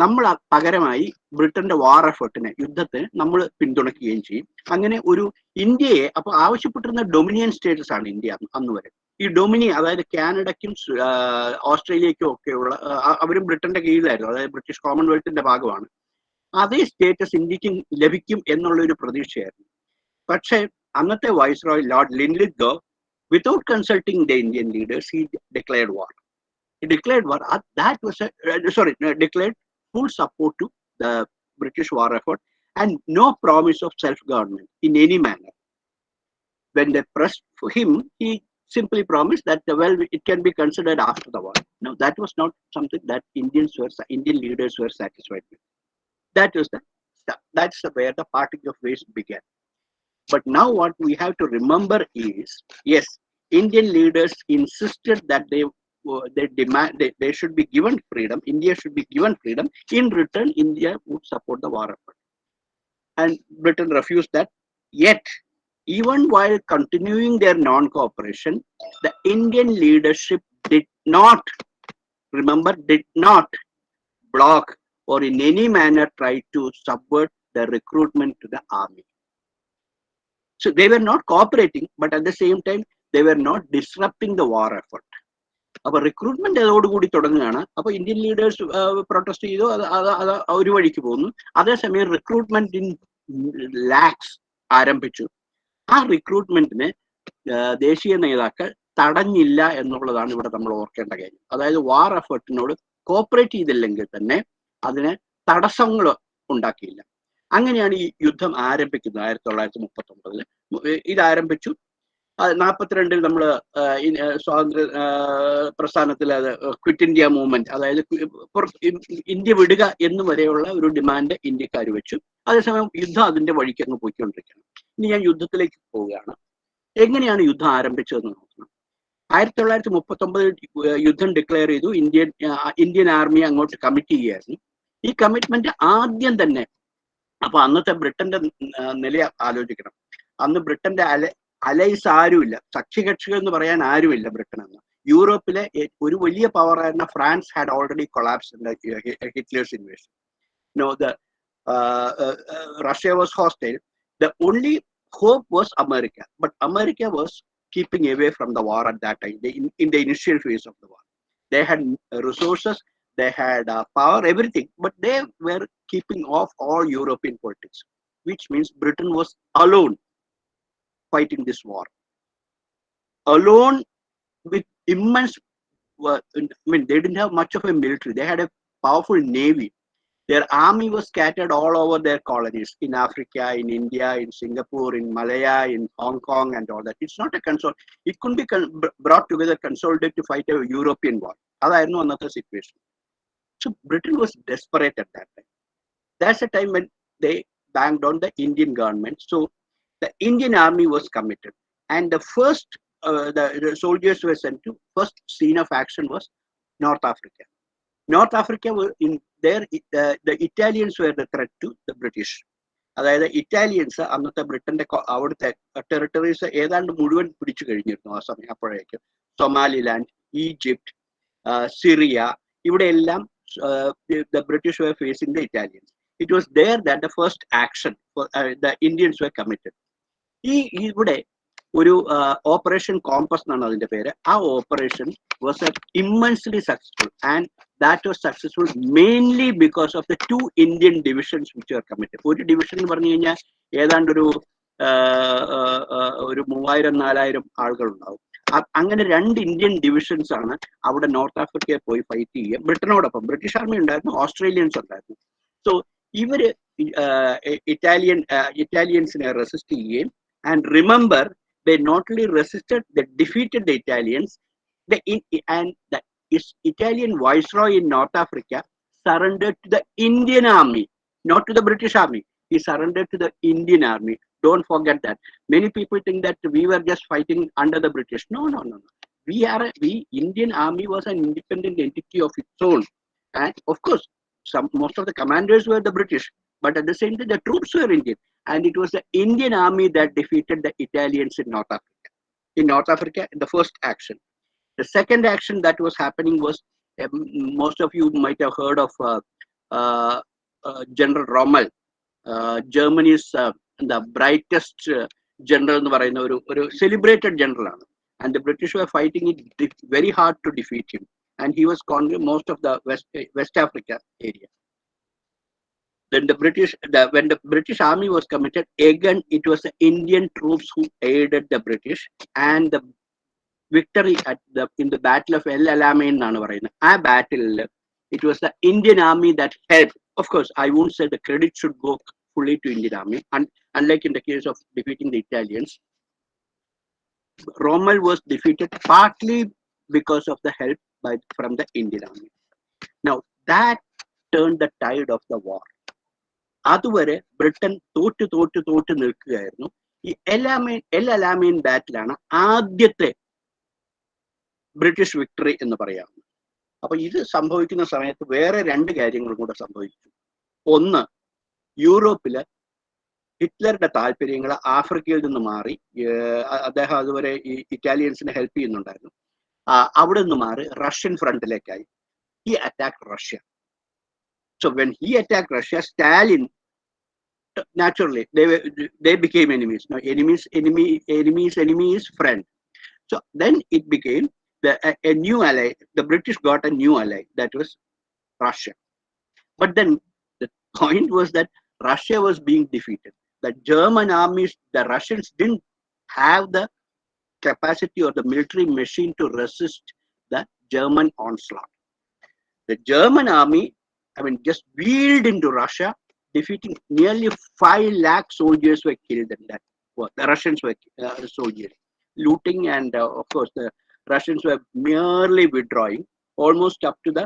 നമ്മൾ പകരമായി ബ്രിട്ടന്റെ വാർ എഫേർട്ടിനെ, യുദ്ധത്തിന് നമ്മൾ പിന്തുണയ്ക്കുകയും ചെയ്യും. അങ്ങനെ ഒരു ഇന്ത്യയെ, അപ്പൊ ആവശ്യപ്പെട്ടിരുന്ന ഡൊമിനിയൻ സ്റ്റേറ്റസ് ആണ് ഇന്ത്യ അന്ന് വരെ. ഈ ഡൊമിനി, അതായത് കാനഡയ്ക്കും ഓസ്ട്രേലിയയ്ക്കും ഒക്കെയുള്ള, അവരും ബ്രിട്ടന്റെ കീഴിലായിരുന്നു, അതായത് ബ്രിട്ടീഷ് കോമൺവെൽത്തിന്റെ ഭാഗമാണ്. അതേ സ്റ്റേറ്റസ് ഇന്ത്യക്കും ലഭിക്കും എന്നുള്ള ഒരു പ്രതീക്ഷയായിരുന്നു. പക്ഷേ അന്നത്തെ viceroy Lord Linlithgow, without consulting the Indian leaders, he declared war. He declared war. Declared full support to the British war effort and no promise of self-government in any manner. When they pressed for him, he simply promised that it can be considered after the war. No, that was not something that Indian leaders were satisfied with. That's where the parting of ways began. But now what we have to remember is, yes, Indian leaders insisted that they should be given freedom. India should be given freedom. In return, India would support the war effort. And Britain refused that. Yet, even while continuing their non-cooperation, the Indian leadership did not block or in any manner try to subvert the recruitment to the army. So they were not cooperating, but at the same time, they were not disrupting the war effort. അപ്പൊ recruitment അതോടുകൂടി തുടങ്ങുകയാണ്. അപ്പൊ Indian leaders protest ചെയ്തു, അത് ഒരു വഴിക്ക് പോകുന്നു. അതേസമയം റിക്രൂട്ട്മെന്റ് ഇൻ ലാക്സ് ആരംഭിച്ചു. ആ റിക്രൂട്ട്മെന്റിന് ദേശീയ നേതാക്കൾ തടഞ്ഞില്ല എന്നുള്ളതാണ് ഇവിടെ നമ്മൾ ഓർക്കേണ്ട കാര്യം. അതായത് വാർ എഫേർട്ടിനോട് കോപ്പറേറ്റ് ചെയ്തില്ലെങ്കിൽ തന്നെ അതിന് തടസ്സങ്ങൾ ഉണ്ടാക്കിയില്ല. അങ്ങനെയാണ് ഈ യുദ്ധം ആരംഭിക്കുന്നത്. 1939 ഇത് ആരംഭിച്ചു. 42 നമ്മൾ സ്വാതന്ത്ര്യ പ്രസ്ഥാനത്തിൽ അത് ക്വിറ്റ് ഇന്ത്യ മൂവ്മെന്റ്, അതായത് ഇന്ത്യ വിടുക എന്ന് വരെയുള്ള ഒരു ഡിമാൻഡ് ഇന്ത്യക്കാർ വെച്ചു. അതേസമയം യുദ്ധം അതിന്റെ വഴിക്ക് അങ്ങ് പോയിക്കൊണ്ടിരിക്കുകയാണ്. ഇനി ഞാൻ യുദ്ധത്തിലേക്ക് പോവുകയാണ്. എങ്ങനെയാണ് യുദ്ധം ആരംഭിച്ചതെന്ന് നോക്കണം. 1939 യുദ്ധം ഡിക്ലെയർ ചെയ്തു. ഇന്ത്യൻ ആർമി അങ്ങോട്ട് കമ്മിറ്റ് ചെയ്യുകയായിരുന്നു. ഈ കമ്മിറ്റ്മെന്റ് ആദ്യം തന്നെ, അപ്പൊ അന്നത്തെ ബ്രിട്ടന്റെ നില ആലോചിക്കണം. അന്ന് ബ്രിട്ടന്റെ അലൈസ് ആരുമില്ല, സഖ്യകക്ഷികൾ എന്ന് പറയാൻ ആരുമില്ല ബ്രിട്ടൻ എന്ന്. യൂറോപ്പിലെ ഒരു വലിയ പവറായിരുന്ന France had already collapse in Hitler's invasion. Russia was hostile. The only hope was America, but America was keeping away from the war at that time, in the initial phase of the war. They had resources, they had power, everything, but they were keeping off all European politics, which means Britain was alone fighting this war. Alone with immense, they didn't have much of a military. They had a powerful navy. Their army was scattered all over their colonies, in Africa, in India, in Singapore, in Malaya, in Hong Kong, and all that. It's not a it couldn't be brought together, consolidated to fight a European war. That's another situation. So Britain was desperate at that time. That's the time when they banged on the Indian government. So the Indian army was committed, and the first the soldiers were sent to. First scene of action was North Africa. North Africa were in there. The Italians were the threat to the British. അതായത് Italians അന്നത്തെ ബ്രിട്ടന്റെ അവിടുത്തെ territories ഏതാണ്ട് മുഴുവൻ പിടിച്ചു കഴിഞ്ഞിരുന്നു ആ സമയം. അപ്പോഴേക്കും സൊമാലിലാൻഡ്, ഈജിപ്റ്റ്, സിറിയ, ഇവിടെയെല്ലാം the British were facing the Italians. It was there that the first action for the Indians were committed. ഇവിടെ ഒരു ഓപ്പറേഷൻ കോമ്പസ് എന്നാണ് അതിന്റെ പേര്. ആ operation was immensely successful, and that was successful mainly because of the 2 Indian divisions which were committed. ഒരു division എന്ന് പറഞ്ഞു കഴിഞ്ഞാൽ ഏതാണ്ട് ഒരു 3000-4000 ആളുകൾ ഉണ്ടാവും. അങ്ങനെ 2 ഇന്ത്യൻ ഡിവിഷൻസ് ആണ് അവിടെ നോർത്ത് ആഫ്രിക്കയിൽ പോയി ഫൈറ്റ് ചെയ്യുക. ബ്രിട്ടനോടൊപ്പം ബ്രിട്ടീഷ് ആർമി ഉണ്ടായിരുന്നു, ഓസ്ട്രേലിയൻസ് ഉണ്ടായിരുന്നു. സോ ഇവര് ഇറ്റാലിയൻസിനെ റെസിസ്റ്റ് ചെയ്യുകയും, and remember, they not only resisted, they defeated the Italians. The Italian viceroy in North Africa surrendered to the Indian army, not to the British army. He surrendered to the Indian army. Don't forget that. Many people think that we were just fighting under the British. No. Indian army was an independent entity of its own, and of course, most of the commanders were the British, but at the same time, the troops were Indian, and it was the Indian army that defeated the Italians in North Africa. In North Africa, in the first action. The second action that was happening was, most of you might have heard of General Rommel, Germany's the brightest general എന്ന് പറയുന്ന ഒരു celebrated general ആണ്. And the British were fighting it very hard to defeat him, and he was conquering most of the West Africa area. Then when the British army was committed, again it was the Indian troops who aided the British, and the victory in the battle of El Alamein എന്നാണ് പറയുന്നത്. ആ ബാറ്റിൽ it was the Indian army that helped. Of course, I won't say the credit should go fully to Indian army, and unlike in the case of defeating the Italians, Rommel was defeated partly because of the help from the Indian army. Now that turned the tide of the war. അതുവരെ Britain തോറ്റ് നിൽക്കുകയായിരുന്നു. ഈ L അലാമീൻ ബാറ്റിലാണ് ആദ്യത്തെ British victory എന്ന് പറയാവുന്നത്. അപ്പൊ ഇത് സംഭവിക്കുന്ന സമയത്ത് വേറെ 2 കാര്യങ്ങളും കൂടെ സംഭവിച്ചു. ഒന്ന്, യൂറോപ്പില് ഹിറ്റ്ലറുടെ താല്പര്യങ്ങൾ ആഫ്രിക്കയിൽ നിന്ന് മാറി. അദ്ദേഹം അതുവരെ ഈ ഇറ്റാലിയൻസിനെ ഹെൽപ്പ് ചെയ്യുന്നുണ്ടായിരുന്നു. അവിടെ നിന്ന് മാറി റഷ്യൻ ഫ്രണ്ടിലേക്കായി. ഈ attack Russia. So when he attacked Russia, Stalin, naturally they became enemies. Now enemy is friend. So then it became a new ally. The British got a new ally, that was Russia. But then the point was that Russia was being defeated. The German armies, the Russians didn't have the capacity or the military machine to resist the German onslaught. The German army, just wheeled into Russia, defeating nearly 5 lakh soldiers were killed in that war. The Russians were soldiers, looting, and of course the Russians were merely withdrawing almost up to the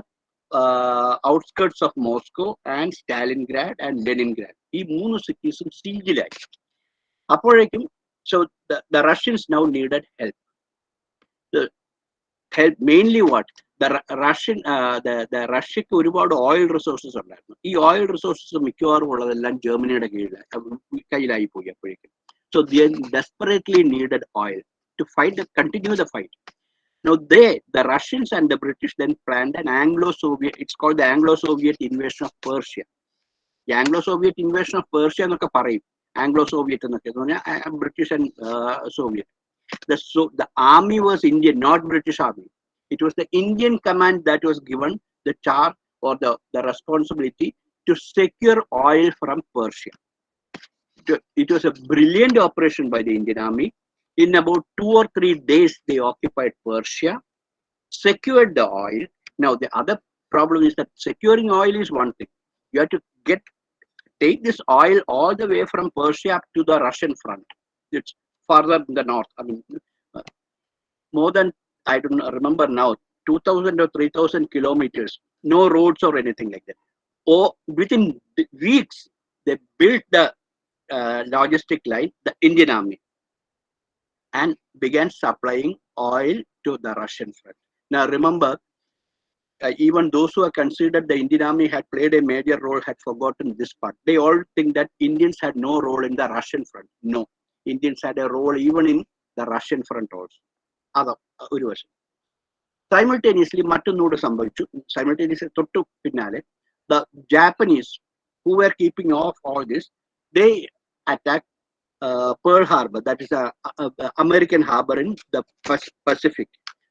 outskirts of Moscow and Stalingrad and Leningrad. ഈ 3 cities സീജിലായി. അപ്പോഴേക്കും, so the Russians now needed help. The help mainly what? റഷ്യക്ക് ഒരുപാട് oil resources ഉണ്ടായിരുന്നു. ഈ oil resources മിക്കവാറും ഉള്ളതെല്ലാം ജർമ്മനിയുടെ കയ്യിലായി പോയി അപ്പോഴേക്കും. So they desperately needed oil to continue the fight. Now the Russians and the British then planned an Anglo-Soviet, it's called the Anglo-Soviet invasion of Persia. The Anglo-Soviet invasion of Persia എന്നൊക്കെ പറയും. Anglo-Soviet എന്നൊക്കെ പറഞ്ഞാൽ British and Soviet. The army was Indian, not British army. It was the Indian command that was given the charge or the responsibility to secure oil from Persia. It was a brilliant operation by the Indian army. In about 2 or 3 days, they occupied Persia, secured the oil. Now, the other problem is that securing oil is one thing. You have to take this oil all the way from Persia up to the Russian front. It's farther in the north. More than, I don't remember now, 2,000 or 3,000 kilometers, no roads or anything like that. Or within weeks, they built the logistic line, the Indian army, and began supplying oil to the Russian front. Now remember, even those who are considered the Indian army had played a major role had forgotten this part. They all think that Indians had no role in the Russian front. No, Indians had a role even in the Russian front also. Other ഒരു വശം. Simultaneously, മറ്റൊന്നുകൂടെ സംഭവിച്ചു. Simultaneously, തൊട്ടു പിന്നാലെ, the Japanese, who were keeping off all this, they attacked Pearl Harbor, that is a American harbor in the Pacific.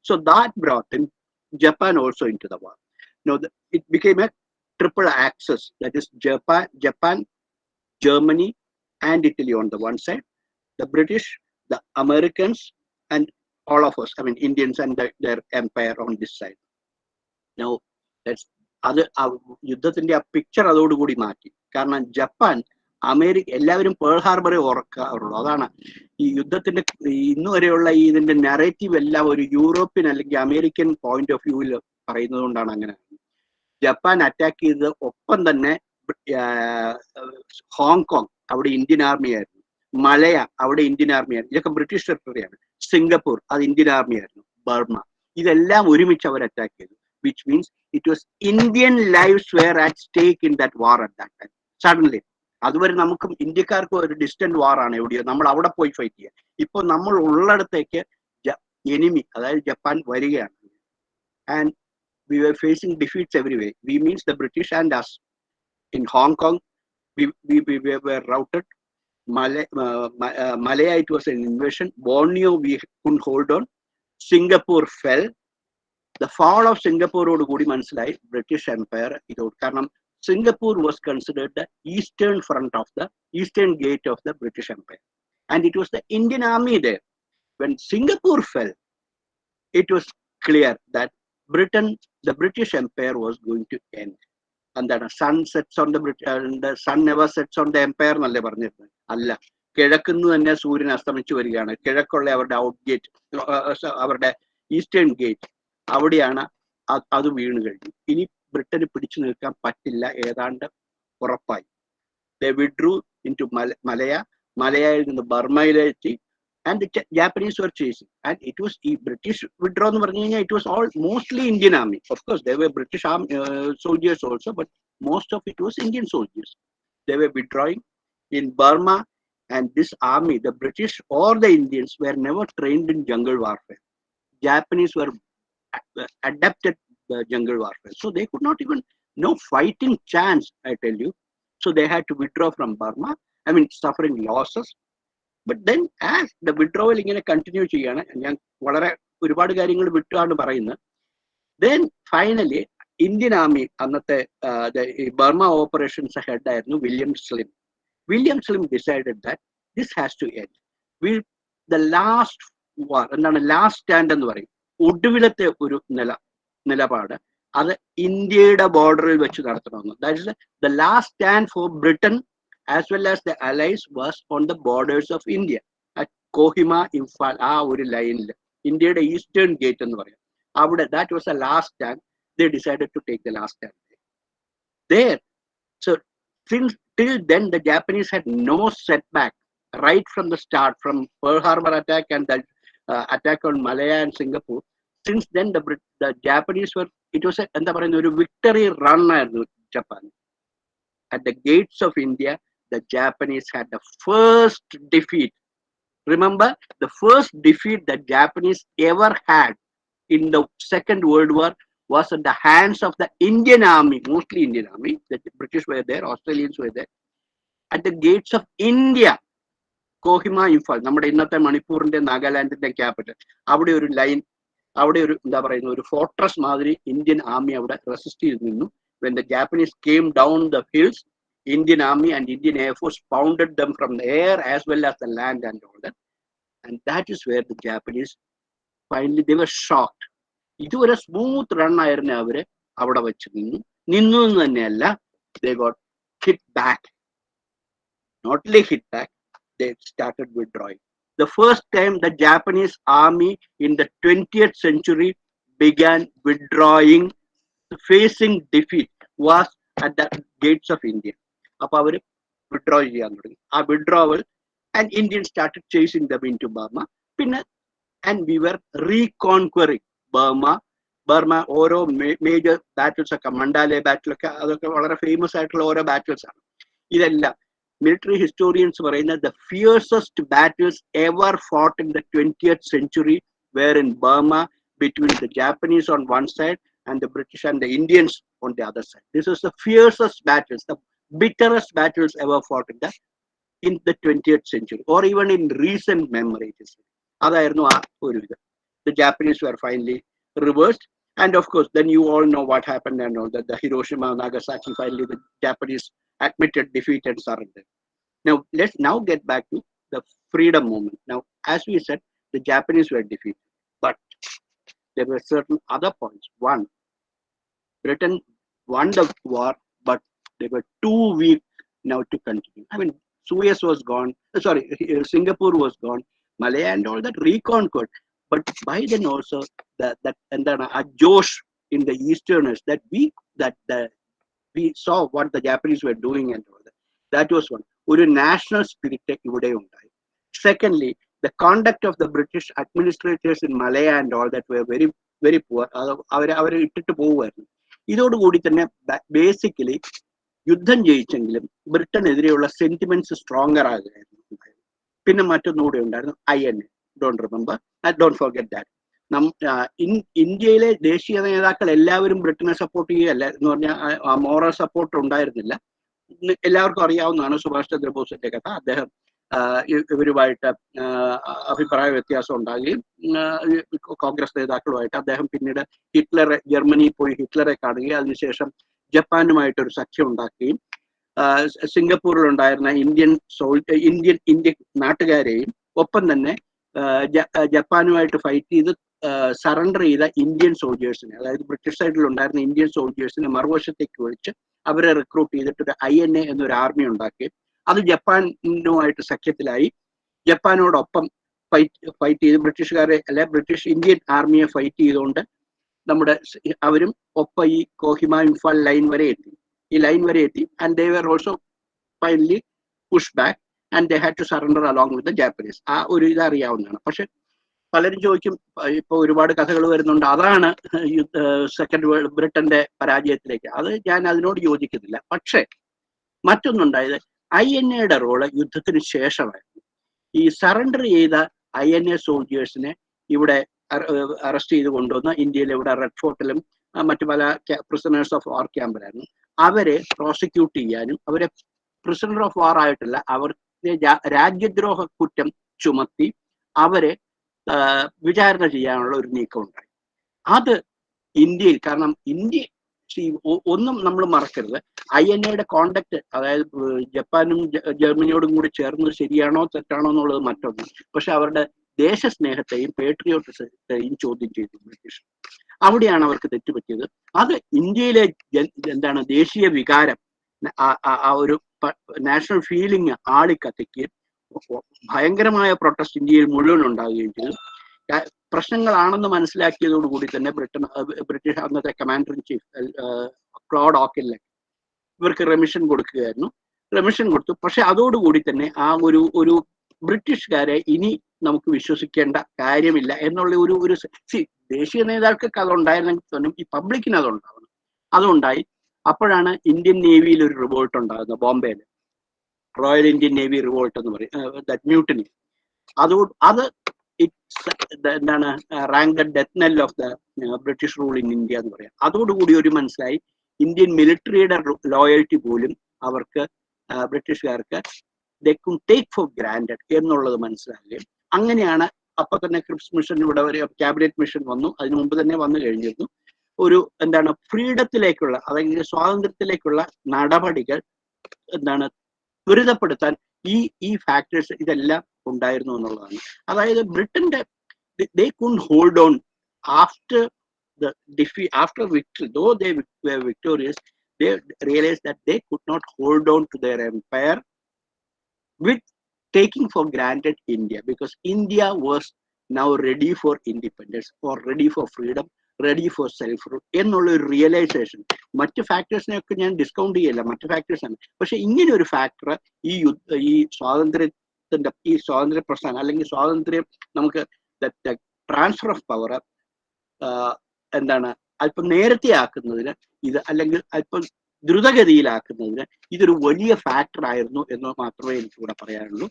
So that brought in Japan also into the war. Now it became a triple axis, that is Japan, Germany, and Italy on the one side, the British, the Americans, and all of us, Indians and their empire on this side. Now that's യുദ്ധത്തിന്റെ ആ picture അതോടുകൂടി മാറ്റി. കാരണം Japan, America, എല്ലാവരും pearl ഹാർബറെ ഓർക്കാറുള്ളൂ. അതാണ് ഈ യുദ്ധത്തിന്റെ ഇന്നു വരെയുള്ള ഇതിന്റെ നറേറ്റീവ് എല്ലാം ഒരു യൂറോപ്യൻ അല്ലെങ്കിൽ അമേരിക്കൻ പോയിന്റ് ഓഫ് വ്യൂവിൽ പറയുന്നത് കൊണ്ടാണ് അങ്ങനെ. ജപ്പാൻ അറ്റാക്ക് ചെയ്ത് ഒപ്പം തന്നെ ഹോങ്കോങ്, അവിടെ ഇന്ത്യൻ ആർമി ആയിരുന്നു. മലയ, അവിടെ ഇന്ത്യൻ ആർമി ആയിരുന്നു. ഇതൊക്കെ ബ്രിട്ടീഷ് ടെറിട്ടറിയാണ്. സിംഗപ്പൂർ, അത് ഇന്ത്യൻ ആർമി ആയിരുന്നു. ബർമ, ഇതെല്ലാം ഒരുമിച്ച് അവർ അറ്റാക്ക് ചെയ്തു. Which means it was Indian lives were at stake in that war at that time. Suddenly, അതുവരെ നമുക്കും ഇന്ത്യക്കാർക്കും ഒരു ഡിസ്റ്റന്റ് വാർ ആണ്, എവിടെയോ നമ്മൾ അവിടെ പോയി ഫൈറ്റ് ചെയ്യുക. ഇപ്പൊ നമ്മൾ ഉള്ളിടത്തേക്ക് എനിമി, അതായത് ജപ്പാൻ വരികയാണ്. And we were facing defeats everywhere. We means the British and us. In Hong Kong, we were routed. Malaya, it was an invasion. Borneo, we couldn't hold on. Singapore fell. The fall of Singapore would go to British Empire. Singapore was considered the eastern front of the eastern gate of the British Empire. And it was the Indian army there. When Singapore fell, it was clear that the British Empire was going to end. And that the sun sets on the sun never sets on the empire. Allah. കിഴക്കുന്നു തന്നെ സൂര്യൻ അസ്തമിച്ചു വരികയാണ്. കിഴക്കുള്ള അവരുടെ out gate, അവരുടെ eastern gate, അവിടെയാണ് അത് വീണ് കഴിഞ്ഞു. ഇനി ബ്രിട്ടന് പിടിച്ചു നിൽക്കാൻ പറ്റില്ല, ഏതാണ്ട് ഉറപ്പായി. They withdrew into മലയയിൽ നിന്ന് ബർമയിലെത്തി, and the Japanese were chasing. And it was British withdraw എന്ന് പറഞ്ഞു കഴിഞ്ഞാൽ it was all mostly Indian army. Of course, there were British soldiers also, but most of it was Indian soldiers. They were withdrawing in Burma, and this army, the British or the Indians, were never trained in jungle warfare. Japanese were adapted the jungle warfare, so they could not even no fighting chance, I tell you. So they had to withdraw from Burma. I mean, suffering losses. But then as the withdrawal ഇങ്ങനെ continue ചെയ്യാണ്, ഞാൻ വളരെ ഒരുപാട് കാര്യങ്ങൾ വിട്ടാണ് പറയുന്നത്. Then finally, Indian Army അന്നത്തെ Burma operations head ആയിരുന്നു William slim. William Slim decided that this has to end. The last war, എന്താണ് ലാസ്റ്റ് സ്റ്റാൻഡ് എന്ന് പറയും, ഒടുവിലത്തെ ഒരു നിലപാട് അത് ഇന്ത്യയുടെ ബോർഡറിൽ വെച്ച് നടത്തണമെന്ന്. That is the last stand for Britain as well as the allies was on the borders of India at Kohima, Imphal, ആ ഒരു ലൈനിൽ ഇന്ത്യയുടെ ഈസ്റ്റേൺ ഗേറ്റ് എന്ന് പറയാം. അവിടെ that was the last stand. They decided to take the last stand there. So since till then the Japanese had no setback right from the start, from Pearl Harbor attack and the attack on Malaya and Singapore. Since then the Japanese were, it was എന്താ പറയുന്ന ഒരു victory run ആയിരുന്നു Japan. At the gates of India, the Japanese had the first defeat. Remember, the first defeat that Japanese ever had in the Second World War was at the hands of the Indian Army, mostly Indian Army. The British were there, Australians were there. At the gates of India, Kohima, Imphal, നമ്മുടെ ഇന്നത്തെ മണിപ്പൂരിന്റെ നാഗാലാൻഡിന്റെ capital, അവിടെ ഒരു line, അവിടെ ഒരു എന്താ പറയുന്ന ഒരു fortress മാതിരി ഇന്ത്യൻ ആർമി അവിടെ റെസിസ്റ്റ് ചെയ്ത് നിന്നു. When the Japanese came down the hills, Indian Army and Indian Air Force pounded them from the air as well as the land and all that. And that is where the Japanese finally, they were shocked. ഇതുവരെ smooth run ആയിരുന്ന അവര് അവിടെ വെച്ച് നിന്നു എന്ന് തന്നെയല്ല, they got hit back. Not only hit back, they started withdrawing. The first time the Japanese army in the 20th century began withdrawing, facing defeat, was at the gates of India. അപ്പൊ അവര് withdraw ചെയ്യാൻ തുടങ്ങി. ആ withdrawal and Indian started chasing them into Burma. പിന്നെ and we were reconquering Burma. ഓരോ major battles ഒക്കെ, Mandalay ബാറ്റിലൊക്കെ, അതൊക്കെ വളരെ ഫേമസ് ആയിട്ടുള്ള ഓരോ ബാറ്റിൽസ് ആണ്. ഇതെല്ലാം മിലിറ്ററി ഹിസ്റ്റോറിയൻസ് പറയുന്നത് the fiercest battles ever fought in the 20th century were in Burma between the Japanese on one side and the British and the Indians on the other side. This is the fiercest battles, the bitterest battles ever fought in the 20th century or even in recent memory. അതായിരുന്നു ആ ഒരു ഇത്. The Japanese were finally reversed, and of course then you all know what happened and all that. The Hiroshima, Nagasaki, finally the Japanese admitted defeat and surrendered. Now let's now get back to the freedom movement. Now, as we said, the Japanese were defeated, but there were certain other points. One, Britain won the war, but they were too weak now to continue. I mean, Suez was gone, Singapore was gone, Malaya and all that reconquered. But by then also and then a Josh in the Easterners that we saw what the Japanese were doing and all that. That was one. ഒരു national spirit ഇവിടെ ഉണ്ടായി. Secondly, the conduct of the British administrators in Malaya and all that were very, very poor. അവരെ ഇട്ടിട്ട് പോവുമായിരുന്നു. ഇതോടുകൂടി തന്നെ basically യുദ്ധം ജയിച്ചെങ്കിലും ബ്രിട്ടനെതിരെയുള്ള sentiments stronger ആകുകയായിരുന്നു. പിന്നെ മറ്റൊന്നുകൂടി ഉണ്ടായിരുന്നു, INA. Don't forget that. ഇന്ത്യയിലെ ദേശീയ നേതാക്കൾ എല്ലാവരും ബ്രിട്ടനെ സപ്പോർട്ട് ചെയ്യുകയല്ല എന്ന് പറഞ്ഞാൽ ആ മോറൽ സപ്പോർട്ട് ഉണ്ടായിരുന്നില്ല. എല്ലാവർക്കും അറിയാവുന്നതാണ് സുഭാഷ് ചന്ദ്രബോസിന്റെ കഥ. അദ്ദേഹം ഇവരുമായിട്ട് അഭിപ്രായ വ്യത്യാസം ഉണ്ടാകുകയും കോൺഗ്രസ് നേതാക്കളുമായിട്ട് അദ്ദേഹം പിന്നീട് ജർമ്മനിയിൽ പോയി ഹിറ്റ്ലറെ കാണുകയും അതിനുശേഷം ജപ്പാനുമായിട്ടൊരു സഖ്യം ഉണ്ടാക്കുകയും സിംഗപ്പൂരിൽ ഉണ്ടായിരുന്ന ഇന്ത്യൻ നാട്ടുകാരെയും ഒപ്പം തന്നെ ജപ്പാനുമായിട്ട് ഫൈറ്റ് ചെയ്ത് സറണ്ടർ ചെയ്ത ഇന്ത്യൻ സോൾജേഴ്സിനെ, അതായത് ബ്രിട്ടീഷ് സൈഡിൽ ഉണ്ടായിരുന്ന ഇന്ത്യൻ സോൾജേഴ്സിനെ മറുവശത്തേക്ക് വിളിച്ച് അവരെ റിക്രൂട്ട് ചെയ്തിട്ട് ഒരു INA എന്നൊരു ആർമി ഉണ്ടാക്കുകയും അത് ജപ്പാനുമായിട്ട് സഖ്യത്തിലായി ജപ്പാനോടൊപ്പം ഫൈറ്റ് ചെയ്ത് ബ്രിട്ടീഷുകാരെ അല്ലെ ബ്രിട്ടീഷ് ഇന്ത്യൻ ആർമിയെ ഫൈറ്റ് ചെയ്തുകൊണ്ട് നമ്മുടെ അവരും ഒപ്പം ഈ കോഹിമ ഇംഫാൽ ലൈൻ വരെ എത്തി. And they were also finally push back and they had to surrender along with the Japanese. ആ ഒരു ഇത് അറിയാവുന്നതാണ്. പക്ഷെ പലരും ചോദിക്കും, ഇപ്പൊ ഒരുപാട് കഥകൾ വരുന്നുണ്ട്, അതാണ് ബ്രിട്ടന്റെ പരാജയത്തിലേക്ക്. അത് ഞാൻ അതിനോട് യോജിക്കുന്നില്ല. പക്ഷെ മറ്റൊന്നുണ്ടായത്, INAയുടെ റോള് യുദ്ധത്തിന് ശേഷമായിരുന്നു. ഈ സറണ്ടർ ചെയ്ത INA സോൾജേഴ്സിനെ ഇവിടെ അറസ്റ്റ് ചെയ്ത് കൊണ്ടുവന്ന് ഇന്ത്യയിലെ ഇവിടെ റെഡ് ഫോർട്ടിലും മറ്റു പല പ്രിസണേഴ്സ് ഓഫ് വാർ ക്യാമ്പിലായിരുന്നു. അവരെ പ്രോസിക്യൂട്ട് ചെയ്യാനും അവരെ പ്രിസണർ ഓഫ് വാർ ആയിട്ടല്ല, അവർക്ക് രാജ്യദ്രോഹ കുറ്റം ചുമത്തി അവരെ വിചാരണ ചെയ്യാനുള്ള ഒരു നീക്കം ഉണ്ടായി. അത് ഇന്ത്യയിൽ, കാരണം ഇന്ത്യ ഒന്നും നമ്മൾ മറക്കരുത്, INAയുടെ കോണ്ടക്ട്, അതായത് ജപ്പാനും ജർമ്മനിയോടും കൂടി ചേർന്നത് ശരിയാണോ തെറ്റാണോ എന്നുള്ളത് മറ്റൊന്ന്. പക്ഷെ അവരുടെ ദേശസ്നേഹത്തെയും പേട്രിയോട്ടിസത്തെയും ചോദ്യം ചെയ്തു ബ്രിട്ടീഷ്. അവിടെയാണ് അവർക്ക് തെറ്റുപറ്റിയത്. അത് ഇന്ത്യയിലെ എന്താണ് ദേശീയ വികാരം, ആ ഒരു നാഷണൽ ഫീലിംഗ് ആളിക്കത്തിക്കുകയും ഭയങ്കരമായ പ്രൊട്ടസ്റ്റ് ഇന്ത്യയിൽ മുഴുവൻ ഉണ്ടാവുകയും ചെയ്തു. പ്രശ്നങ്ങളാണെന്ന് മനസ്സിലാക്കിയതോടുകൂടി തന്നെ ബ്രിട്ടീഷ് അന്നത്തെ കമാൻഡർ ഇൻ ചീഫ് ക്ലോഡ് ഓക്കിലെ ഇവർക്ക് റെമിഷൻ കൊടുക്കുകയായിരുന്നു. റെമിഷൻ കൊടുത്തു. പക്ഷെ അതോടുകൂടി തന്നെ ആ ഒരു ബ്രിട്ടീഷുകാരെ ഇനി നമുക്ക് വിശ്വസിക്കേണ്ട കാര്യമില്ല എന്നുള്ള ഒരു ദേശീയ നേതാക്കൾക്ക് അതുണ്ടായിരുന്നെങ്കിൽ തന്നെ ഈ പബ്ലിക്കിന് അതുണ്ടായി. അപ്പോഴാണ് ഇന്ത്യൻ നേവിയിൽ ഒരു റിവോൾട്ട് ഉണ്ടാകുന്നത്, ബോംബെയിൽ റോയൽ ഇന്ത്യൻ നേവി റിവോൾട്ട് എന്ന് പറയും, മ്യൂട്ടിനി. അത് എന്താണ് റാങ്ക് ദ ഡെത്ത് നെൽ of the British rule in India എന്ന് പറയാം. അതോടുകൂടി ഒരു മനസ്സിലായി ഇന്ത്യൻ മിലിറ്ററിയുടെ ലോയൽറ്റി പോലും അവർക്ക് ബ്രിട്ടീഷുകാർക്ക് they could take for granted എന്നുള്ളത് മനസ്സിലാകുകയും അങ്ങനെയാണ് അപ്പൊ തന്നെ ക്രിപ്സ് മിഷൻ ഇവിടെ ഒരു ക്യാബിനറ്റ് മിഷൻ വന്നു. അതിനു മുമ്പ് തന്നെ വന്നു കഴിഞ്ഞിരുന്നു. ഒരു എന്താണ് ഫ്രീഡത്തിലേക്കുള്ള, അതായത് സ്വാതന്ത്ര്യത്തിലേക്കുള്ള നടപടികൾ എന്താണ് ത്വരിതപ്പെടുത്താൻ ഈ ഫാക്ടേഴ്സ് ഇതെല്ലാം ഉണ്ടായിരുന്നു എന്നുള്ളതാണ്. അതായത് ബ്രിട്ടന്റെ they couldn't hold on after the defeat, after victory, though they were victorious, they realized that they could not hold on to their empire with taking for granted India, because India was now ready for independence or ready for freedom, ready for self rule എന്നുള്ള ഒരു realisation. മറ്റ് ഫാക്ടേഴ്സിനെയൊക്കെ ഞാൻ discount ചെയ്യല്ല, മറ്റ് factors ആണ്. പക്ഷെ ഇങ്ങനെ ഒരു ഫാക്ടർ ഈ സ്വാതന്ത്ര്യ പ്രസ്ഥാനം അല്ലെങ്കിൽ സ്വാതന്ത്ര്യം നമുക്ക് ട്രാൻസ്ഫർ ഓഫ് പവർ എന്താണ് അല്പം നേരത്തെ ആക്കുന്നതിന് അല്ലെങ്കിൽ അല്പം ദ്രുതഗതിയിലാക്കുന്നതിന് ഇതൊരു വലിയ ഫാക്ടർ ആയിരുന്നു എന്ന് മാത്രമേ എനിക്കിവിടെ പറയാനുള്ളൂ.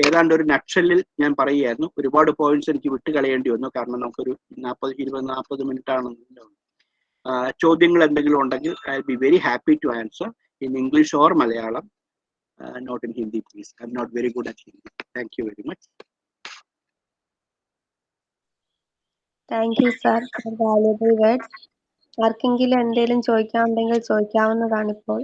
ഏതാണ്ട് ഒരു നക്ഷലിൽ ഞാൻ പറയുകയായിരുന്നു. ഒരുപാട് പോയിന്റ്സ് എനിക്ക് വിട്ടുകളയേണ്ടി വന്നു, കാരണം നമുക്കൊരു 20-40 മിനിറ്റ് ആണെന്നല്ലോ. ചോദ്യങ്ങൾ എന്തെങ്കിലും ഉണ്ടെങ്കിൽ I be very happy to answer in English or Malayalam, not in Hindi please. I am not very good at Hindi. Thank you very much. Thank you sir for valuable words. ആർക്കെങ്കിലും എന്തെങ്കിലും ചോദിക്കാനുണ്ടെങ്കിൽ ചോദിക്കാവുന്നതാണ് ഇപ്പോൾ.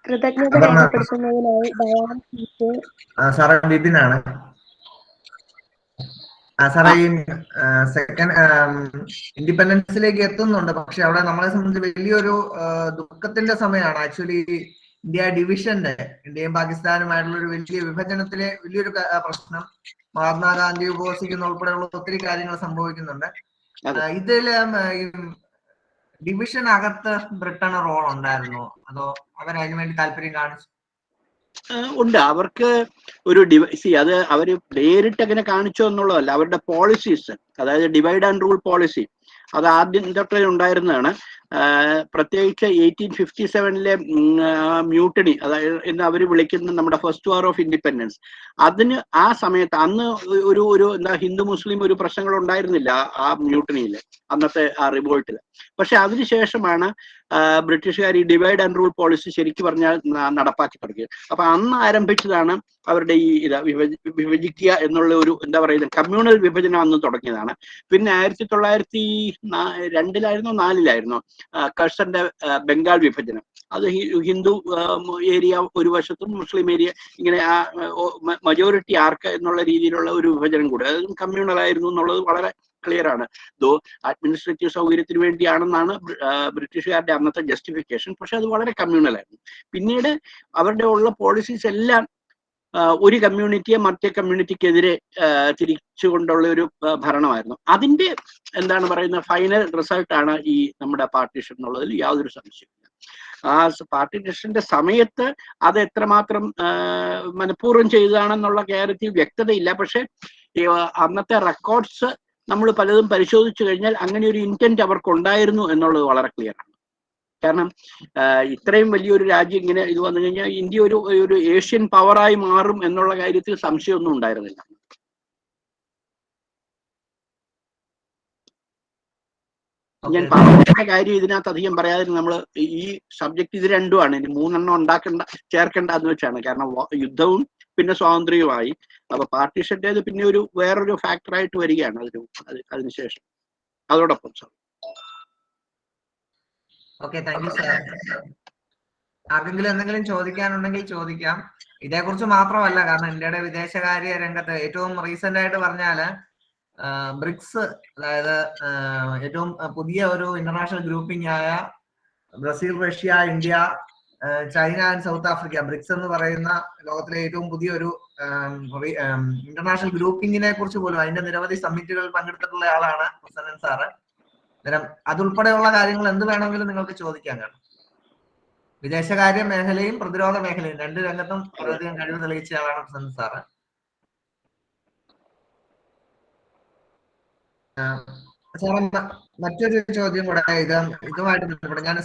കൃതജ്ഞത രേഖപ്പെടുത്തുന്നതിനായി സാറേ ബിപിനാണ്. സാറേ ഈ സെക്കൻഡ് ഇൻഡിപെൻഡൻസിലേക്ക് എത്തുന്നുണ്ട്, പക്ഷെ അവിടെ നമ്മളെ സംബന്ധിച്ച് വലിയൊരു ദുഃഖത്തിന്റെ സമയമാണ്. ആക്ച്വലി ഇന്ത്യ ഡിവിഷന്റെ, ഇന്ത്യയും പാകിസ്ഥാനുമായിട്ടുള്ള ഒരു വലിയ വിഭജനത്തിലെ വലിയൊരു പ്രശ്നം മഹാത്മാഗാന്ധി ഉപവസിക്കുന്ന ഉൾപ്പെടെയുള്ള ഒത്തിരി കാര്യങ്ങൾ സംഭവിക്കുന്നുണ്ട്. ഇതില് ഡിവിഷനകത്ത് ബ്രിട്ടന് റോൾ ഉണ്ടായിരുന്നോ, അതോ അവരതിനു വേണ്ടി താല്പര്യം കാണിച്ചു? ഉണ്ട്. അവർക്ക് ഒരു അത് അവര് നേരിട്ട് അങ്ങനെ കാണിച്ചോ എന്നുള്ളതല്ല, അവരുടെ പോളിസീസ്, അതായത് ഡിവൈഡ് ആൻഡ് റൂൾ പോളിസി, അത് ആദ്യം തൊട്ടേ ഉണ്ടായിരുന്നതാണ്. പ്രത്യേകിച്ച് 1857 മ്യൂട്ടണി, അതായത് എന്ന് അവർ വിളിക്കുന്ന നമ്മുടെ ഫസ്റ്റ് വാർ ഓഫ് ഇൻഡിപെൻഡൻസ്, അതിന് ആ സമയത്ത് അന്ന് ഒരു എന്താ ഹിന്ദു മുസ്ലിം ഒരു പ്രശ്നങ്ങൾ ഉണ്ടായിരുന്നില്ല ആ മ്യൂട്ടണിയിൽ, അന്നത്തെ ആ റിവോൾട്ടിൽ. പക്ഷെ അതിനുശേഷമാണ് ബ്രിട്ടീഷുകാർ ഈ ഡിവൈഡ് ആൻഡ് റൂൾ പോളിസി ശരിക്കും പറഞ്ഞാൽ നടപ്പാക്കി തുടങ്ങിയത്. അപ്പൊ അന്ന് ആരംഭിച്ചതാണ് അവരുടെ ഈ വിഭജിക്കുക എന്നുള്ള ഒരു എന്താ പറയുന്നത് കമ്മ്യൂണൽ വിഭജനം അന്ന് തുടങ്ങിയതാണ്. പിന്നെ 1902 4 കഴ്സന്റെ ബംഗാൾ വിഭജനം, അത് ഹിന്ദു ഏരിയ ഒരു വശത്തും മുസ്ലിം ഏരിയ, ഇങ്ങനെ ആ മജോറിറ്റി ആർക്ക് എന്നുള്ള രീതിയിലുള്ള ഒരു വിഭജനം കൂടെ, അതും കമ്മ്യൂണൽ ആയിരുന്നു എന്നുള്ളത് വളരെ ക്ലിയർ ആണ്. ദോ അഡ്മിനിസ്ട്രേറ്റീവ് സൗകര്യത്തിന് വേണ്ടിയാണെന്നാണ് ബ്രിട്ടീഷുകാരുടെ അന്നത്തെ ജസ്റ്റിഫിക്കേഷൻ, പക്ഷെ അത് വളരെ കമ്മ്യൂണൽ ആയിരുന്നു. പിന്നീട് അവരുടെ ഉള്ള പോളിസീസ് എല്ലാം ഒരു കമ്മ്യൂണിറ്റിയെ മറ്റേ കമ്മ്യൂണിറ്റിക്കെതിരെ തിരിച്ചുകൊണ്ടുള്ള ഒരു ഭരണമായിരുന്നു. അതിന്റെ എന്താണ് പറയുന്ന ഫൈനൽ റിസൾട്ടാണ് ഈ നമ്മുടെ പാർട്ടീഷൻ എന്നുള്ളതിൽ യാതൊരു സംശയമില്ല. ആ പാർട്ടീഷന്റെ സമയത്ത് അത് എത്രമാത്രം മനഃപൂർവ്വം ചെയ്തതാണെന്നുള്ള കാര്യത്തിൽ വ്യക്തതയില്ല. പക്ഷെ അന്നത്തെ റെക്കോർഡ്സ് നമ്മൾ പലതും പരിശോധിച്ചു കഴിഞ്ഞാൽ അങ്ങനെ ഒരു ഇന്റന്റ് അവർക്ക് ഉണ്ടായിരുന്നു എന്നുള്ളത് വളരെ ക്ലിയർ ആണ്. കാരണം ഇത്രയും വലിയൊരു രാജ്യം ഇങ്ങനെ ഇത് വന്നു കഴിഞ്ഞാൽ ഇന്ത്യ ഒരു ഏഷ്യൻ പവറായി മാറും എന്നുള്ള കാര്യത്തിൽ സംശയമൊന്നും ഉണ്ടായിരുന്നില്ല. ഞാൻ പറഞ്ഞ കാര്യം ഇതിനകത്ത് അധികം പറയാതെ നമ്മൾ ഈ സബ്ജക്ട് ഇത് രണ്ടുമാണ്, ഇനി 3 എണ്ണം ചേർക്കേണ്ട എന്ന് വെച്ചാണ്. കാരണം യുദ്ധവും പിന്നെ സ്വാതന്ത്ര്യവുമായി. അപ്പൊ പാർട്ടീഷന്റേത് പിന്നെ വേറൊരു ഫാക്ടറായിട്ട് വരികയാണ് അതിനുശേഷം അതോടൊപ്പം. Sir okay, thank you sir. ആർക്കെങ്കിലും എന്തെങ്കിലും ചോദിക്കാനുണ്ടെങ്കിൽ ചോദിക്കാം. ഇതേക്കുറിച്ച് മാത്രമല്ല, കാരണം ഇന്ത്യയുടെ വിദേശകാര്യ രംഗത്ത് ഏറ്റവും റീസെന്റ് ആയിട്ട് പറഞ്ഞാല് ബ്രിക്സ്, അതായത് ഏറ്റവും പുതിയ ഒരു ഇന്റർനാഷണൽ ഗ്രൂപ്പിംഗ് ആയ Brazil, Russia, India, China and South Africa, BRICS എന്ന് പറയുന്ന ലോകത്തിലെ ഏറ്റവും പുതിയ ഒരു ഇന്റർനാഷണൽ ഗ്രൂപ്പിംഗിനെ കുറിച്ച് പോലും അതിന്റെ നിരവധി സമ്മിറ്റുകൾ പങ്കെടുത്തിട്ടുള്ള ആളാണ് പ്രസന്നൻ സാറ്. അന്നേരം അതുൾപ്പെടെയുള്ള കാര്യങ്ങൾ എന്ത് വേണമെങ്കിലും നിങ്ങൾക്ക് ചോദിക്കാൻ കാണും. വിദേശകാര്യ മേഖലയും പ്രതിരോധ മേഖലയും 2 രംഗത്തും വളരെയധികം കഴിവ് തെളിയിച്ച ആളാണ് പ്രസന്നൻ സാറ്. മറ്റൊരു ചോദ്യം കൂടെ ഇതുമായിട്ട് ബന്ധപ്പെട്ട് ഞാൻ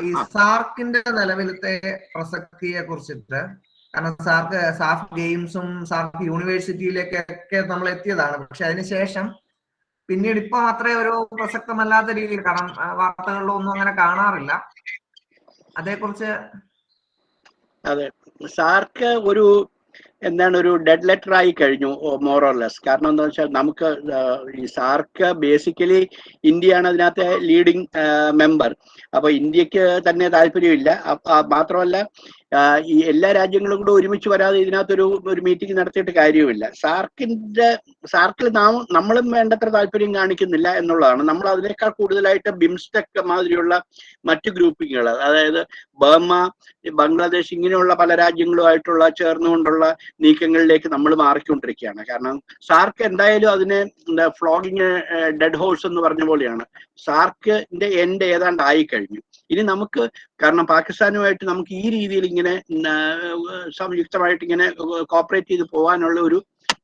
ഈ സാർക്കിന്റെ നിലവിലത്തെ പ്രസക്തിയെ കുറിച്ചിട്ട്, കാരണം സാർക്ക് ഗെയിംസും സാർക്ക് യൂണിവേഴ്സിറ്റിയിലേക്കൊക്കെ നമ്മൾ എത്തിയതാണ്. പക്ഷെ അതിനുശേഷം പിന്നീട് ഇപ്പൊ അത്രയും ഒരു പ്രസക്തമല്ലാത്ത രീതിയിൽ, കാരണം വാർത്തകളിലൊന്നും അങ്ങനെ കാണാറില്ല. അതേക്കുറിച്ച്. അതെ, സാർക്ക് ഒരു ഡെഡ് ലെറ്റർ ആയി കഴിഞ്ഞു മോർ ഓർ ലെസ്. കാരണം എന്താ വെച്ചാൽ നമുക്ക് ഈ സാർക്ക് ബേസിക്കലി ഇന്ത്യയാണ് അതിനകത്തെ ലീഡിങ് മെമ്പർ. അപ്പൊ ഇന്ത്യക്ക് തന്നെ താല്പര്യമില്ല. മാത്രമല്ല ഈ എല്ലാ രാജ്യങ്ങളും കൂടെ ഒരുമിച്ച് വരാതെ ഇതിനകത്തൊരു മീറ്റിംഗ് നടത്തിയിട്ട് കാര്യവുമില്ല. സാർക്കിൽ നമ്മളും വേണ്ടത്ര താല്പര്യം കാണിക്കുന്നില്ല എന്നുള്ളതാണ്. നമ്മൾ അതിനേക്കാൾ കൂടുതലായിട്ട് ബിംസ്റ്റെക് മാതിരിയുള്ള മറ്റു ഗ്രൂപ്പിങ്ങുകൾ, അതായത് ബർമ, ബംഗ്ലാദേശ്, ഇങ്ങനെയുള്ള പല രാജ്യങ്ങളുമായിട്ടുള്ള ചേർന്നുകൊണ്ടുള്ള നീക്കങ്ങളിലേക്ക് നമ്മൾ മാറിക്കൊണ്ടിരിക്കുകയാണ്. കാരണം സാർക്ക് എന്തായാലും അതിനെ ഫ്ലോഗിങ് ഡെഡ് ഹോഴ്സ് എന്ന് പറഞ്ഞ പോലെയാണ്. സാർക്കിന്റെ എൻഡ് ഏതാണ്ട് ആയി കഴിഞ്ഞു. ഇനി നമുക്ക്, കാരണം പാകിസ്ഥാനുമായിട്ട് നമുക്ക് ഈ രീതിയിൽ ഇങ്ങനെ സംയുക്തമായിട്ട് ഇങ്ങനെ കോപ്പറേറ്റ് ചെയ്ത് പോകാനുള്ള ഒരു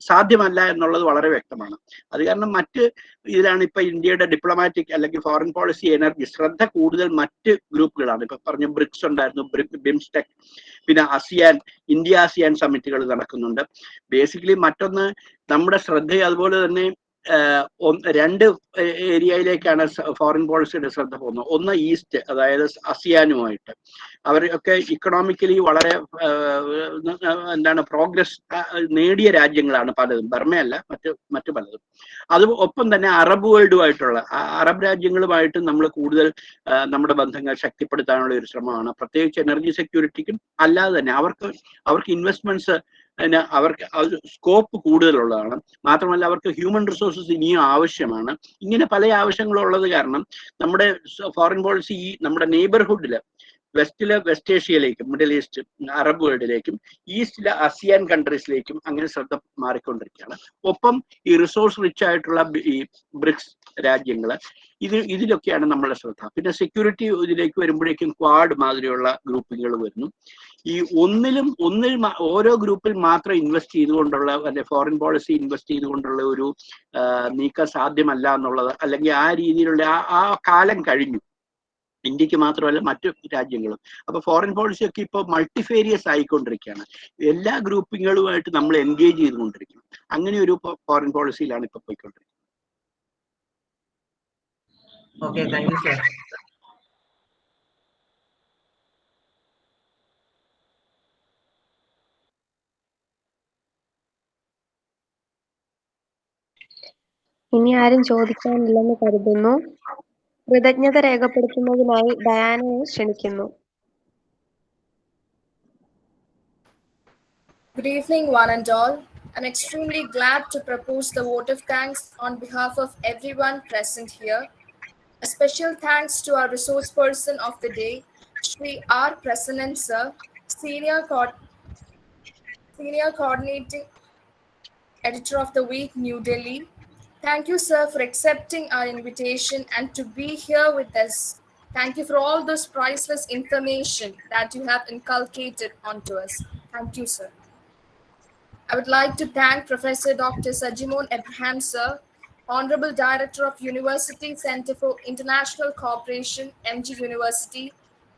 സാധ്യമല്ല എന്നുള്ളത് വളരെ വ്യക്തമാണ്. അത് കാരണം മറ്റ് ഇതിലാണ് ഇപ്പൊ ഇന്ത്യയുടെ ഡിപ്ലോമാറ്റിക് അല്ലെങ്കിൽ ഫോറിൻ പോളിസി എനർജി ശ്രദ്ധ കൂടുതൽ മറ്റ് ഗ്രൂപ്പുകളാണ്. ഇപ്പൊ പറഞ്ഞ ബ്രിക്സ് ഉണ്ടായിരുന്നു, ബിംസ്റ്റെക്, പിന്നെ ഇന്ത്യ ആസിയാൻ സമ്മിറ്റുകൾ നടക്കുന്നുണ്ട്. ബേസിക്കലി മറ്റൊന്ന് നമ്മുടെ ശ്രദ്ധ അതുപോലെ തന്നെ 2 ഏരിയയിലേക്കാണ് ഫോറിൻ പോളിസിയുടെ ശ്രദ്ധ പോകുന്നത്. ഒന്ന് ഈസ്റ്റ്, അതായത് അസിയാനുമായിട്ട്. അവരൊക്കെ ഇക്കണോമിക്കലി വളരെ പ്രോഗ്രസ് നേടിയ രാജ്യങ്ങളാണ് പലതും, ബർമയല്ല, മറ്റു പലതും. ഒപ്പം തന്നെ അറബ് വേൾഡുമായിട്ടുള്ള അറബ് രാജ്യങ്ങളുമായിട്ട് നമ്മൾ കൂടുതൽ നമ്മുടെ ബന്ധങ്ങൾ ശക്തിപ്പെടുത്താനുള്ള ഒരു ശ്രമമാണ്. പ്രത്യേകിച്ച് എനർജി സെക്യൂരിറ്റിക്കും അല്ലാതെ തന്നെ അവർക്ക് ഇൻവെസ്റ്റ്മെന്റ്സ് അവർക്ക് സ്കോപ്പ് കൂടുതലുള്ളതാണ്. മാത്രമല്ല അവർക്ക് ഹ്യൂമൻ റിസോഴ്സസ് ഇനിയും ആവശ്യമാണ്. ഇങ്ങനെ പല ആവശ്യങ്ങളുള്ളത് കാരണം നമ്മുടെ ഫോറിൻ പോളിസി നമ്മുടെ നെയ്ബർഹുഡില് വെസ്റ്റ് ഏഷ്യയിലേക്കും, മിഡിൽ ഈസ്റ്റ്, അറബ് വേൾഡിലേക്കും, ഈസ്റ്റിലെ ആസിയാൻ കൺട്രീസിലേക്കും അങ്ങനെ ശ്രദ്ധ മാറിക്കൊണ്ടിരിക്കുകയാണ്. ഒപ്പം ഈ റിസോഴ്സ് റിച്ച് ആയിട്ടുള്ള ഈ ബ്രിക്സ് രാജ്യങ്ങള്, ഇതിലൊക്കെയാണ് നമ്മളുടെ ശ്രദ്ധ. പിന്നെ സെക്യൂരിറ്റി ഇതിലേക്ക് വരുമ്പോഴേക്കും ക്വാഡ് മാതിരിയുള്ള ഗ്രൂപ്പിങ്ങുകൾ വരുന്നു. ഈ ഒന്നിൽ ഓരോ ഗ്രൂപ്പിൽ മാത്രം ഇൻവെസ്റ്റ് ചെയ്തുകൊണ്ടുള്ള, അല്ലെ ഫോറിൻ പോളിസി ഇൻവെസ്റ്റ് ചെയ്തുകൊണ്ടുള്ള ഒരു നീക്കം സാധ്യമല്ല എന്നുള്ളത്, അല്ലെങ്കിൽ ആ രീതിയിലുള്ള ആ കാലം കഴിഞ്ഞു. ഇന്ത്യക്ക് മാത്രമല്ല മറ്റു രാജ്യങ്ങളും. അപ്പൊ ഫോറിൻ പോളിസി ഒക്കെ ഇപ്പോൾ മൾട്ടിഫേരിയസ് ആയിക്കൊണ്ടിരിക്കുകയാണ്. എല്ലാ ഗ്രൂപ്പിങ്ങുകളുമായിട്ട് നമ്മൾ എൻഗേജ് ചെയ്തുകൊണ്ടിരിക്കണം. അങ്ങനെ ഒരു ഫോറിൻ പോളിസിയിലാണ് ഇപ്പൊ പോയിക്കൊണ്ടിരിക്കുന്നത്. Okay, thank you sir. ഇനി ആരും ചോദിക്കാനില്ലെന്ന് കരുതുന്നു. കൃതജ്ഞത രേഖപ്പെടുത്തുന്നതിനായി ഡയാനയെ ക്ഷണിക്കുന്നു. Good evening, one and all. I'm extremely glad to propose the vote of thanks on behalf of everyone present here. A special thanks to our resource person of the day, Shri R. Prasannan sir, Senior Coordinating Editor of the Week, New Delhi. Thank you, sir, for accepting our invitation and to be here with us. Thank you for all this priceless information that you have inculcated onto us. Thank you, sir. I would like to thank Professor Dr. Sajimon Abraham, sir, Honorable Director of University Center for International Cooperation, MG University,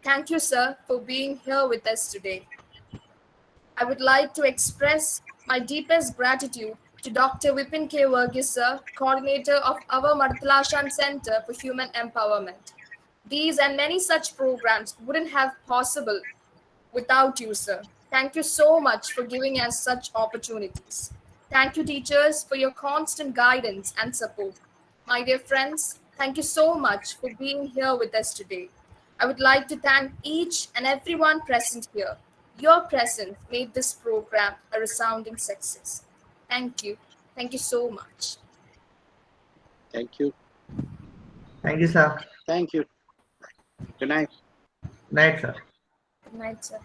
Thank you, sir, for being here with us today. I would like to express my deepest gratitude to Dr. Vipin K. Verghese, sir, coordinator of our Marthalashan Center for Human Empowerment. These and many such programs wouldn't have possible without you, sir. Thank you so much for giving us such opportunities. Thank you, teachers, for your constant guidance and support. My dear friends, thank you so much for being here with us today. I would like to thank each and everyone present here. Your presence made this program a resounding success. Thank you. Thank you so much. Thank you. Thank you, sir. Thank you. Good night. Night, sir. Good night, sir.